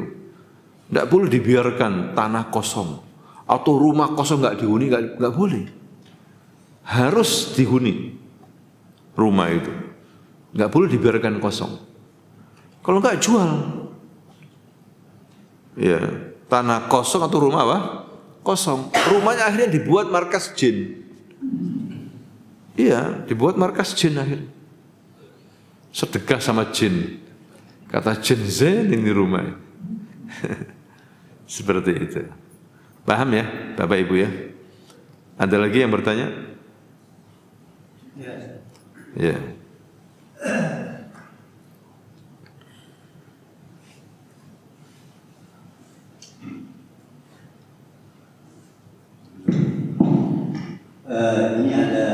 Tidak boleh dibiarkan tanah kosong atau rumah kosong nggak dihuni, nggak boleh. Harus dihuni rumah itu. Nggak boleh dibiarkan kosong. Kalau nggak jual. Ya, tanah kosong atau rumah apa? Kosong. Rumahnya akhirnya dibuat markas jin. Iya, dibuat markas jin akhirnya. Sedekah sama jin. Kata jin zen ini rumah. Seperti itu. Paham ya, Bapak Ibu ya? Ada lagi yang bertanya? Ya. Ini ada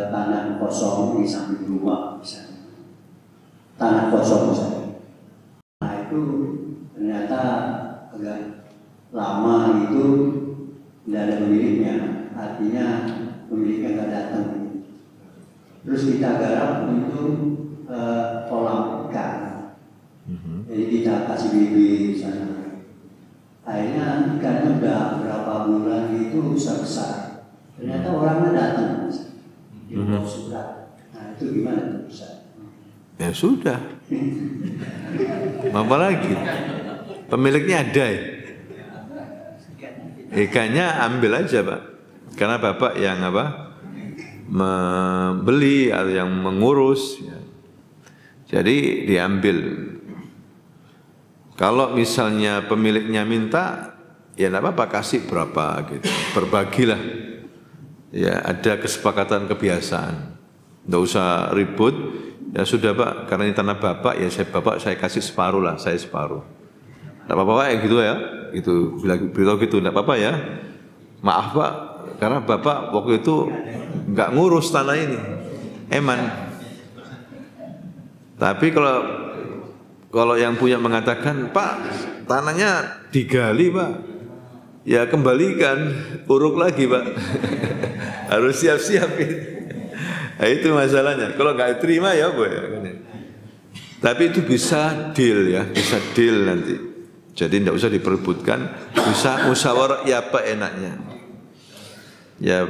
tanah kosong di samping rumah misalnya. Tanah kosong misalnya. Nah itu ternyata agak lama itu tidak ada pemiliknya. Artinya pemiliknya nggak datang. Terus kita garap untuk kolam ikan. Jadi kita kasih bibit di sana. Akhirnya ikannya udah berapa bulan itu besar. Ternyata orangnya datang. Sudah. Nah itu gimana bisa? Ya sudah. Apa lagi? Pemiliknya ada ya. Ikannya ambil aja Pak. Karena Bapak yang apa? Membeli atau yang mengurus. Jadi diambil. Kalau misalnya pemiliknya minta, ya tidak apa-apa kasih berapa gitu. Berbagilah. Ya ada kesepakatan kebiasaan. Tidak usah ribut. Ya sudah Pak, karena ini tanah Bapak, ya Bapak saya kasih separuh lah, saya separuh. Tidak apa-apa Pak ya gitu ya. Gitu, beritahu gitu, tidak apa-apa ya. Maaf Pak, karena Bapak waktu itu nggak ngurus tanah ini. Eman. Tapi kalau yang punya mengatakan, Pak, tanahnya digali, Pak. Ya kembalikan, uruk lagi, Pak. Harus siap-siap. Nah, itu masalahnya. Kalau nggak terima ya, Bu. Tapi itu bisa deal ya, bisa deal nanti. Jadi tidak usah diperebutkan, bisa musyawarah ya apa enaknya. Ya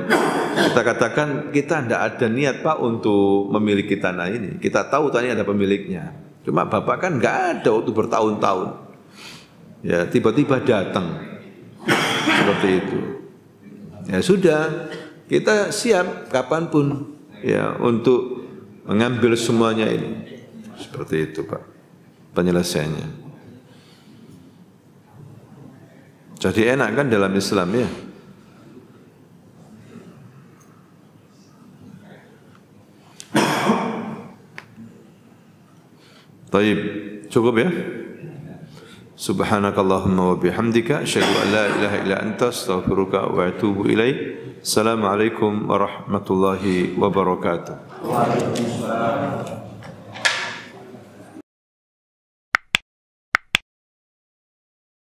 kita katakan kita tidak ada niat Pak untuk memiliki tanah ini. Kita tahu tanah ini ada pemiliknya. Cuma Bapak kan nggak ada waktu bertahun-tahun. Ya tiba-tiba datang seperti itu. Ya sudah, kita siap kapanpun ya untuk mengambil semuanya ini. Seperti itu Pak penyelesaiannya. Jadi enak kan dalam Islam ya. Baik, cukup ya. Subhanakallahumma wa bihamdika asyhadu an la ilaha illa anta astaghfiruka wa atubu ilaik. Assalamualaikum warahmatullahi wabarakatuh. Waalaikumsalam.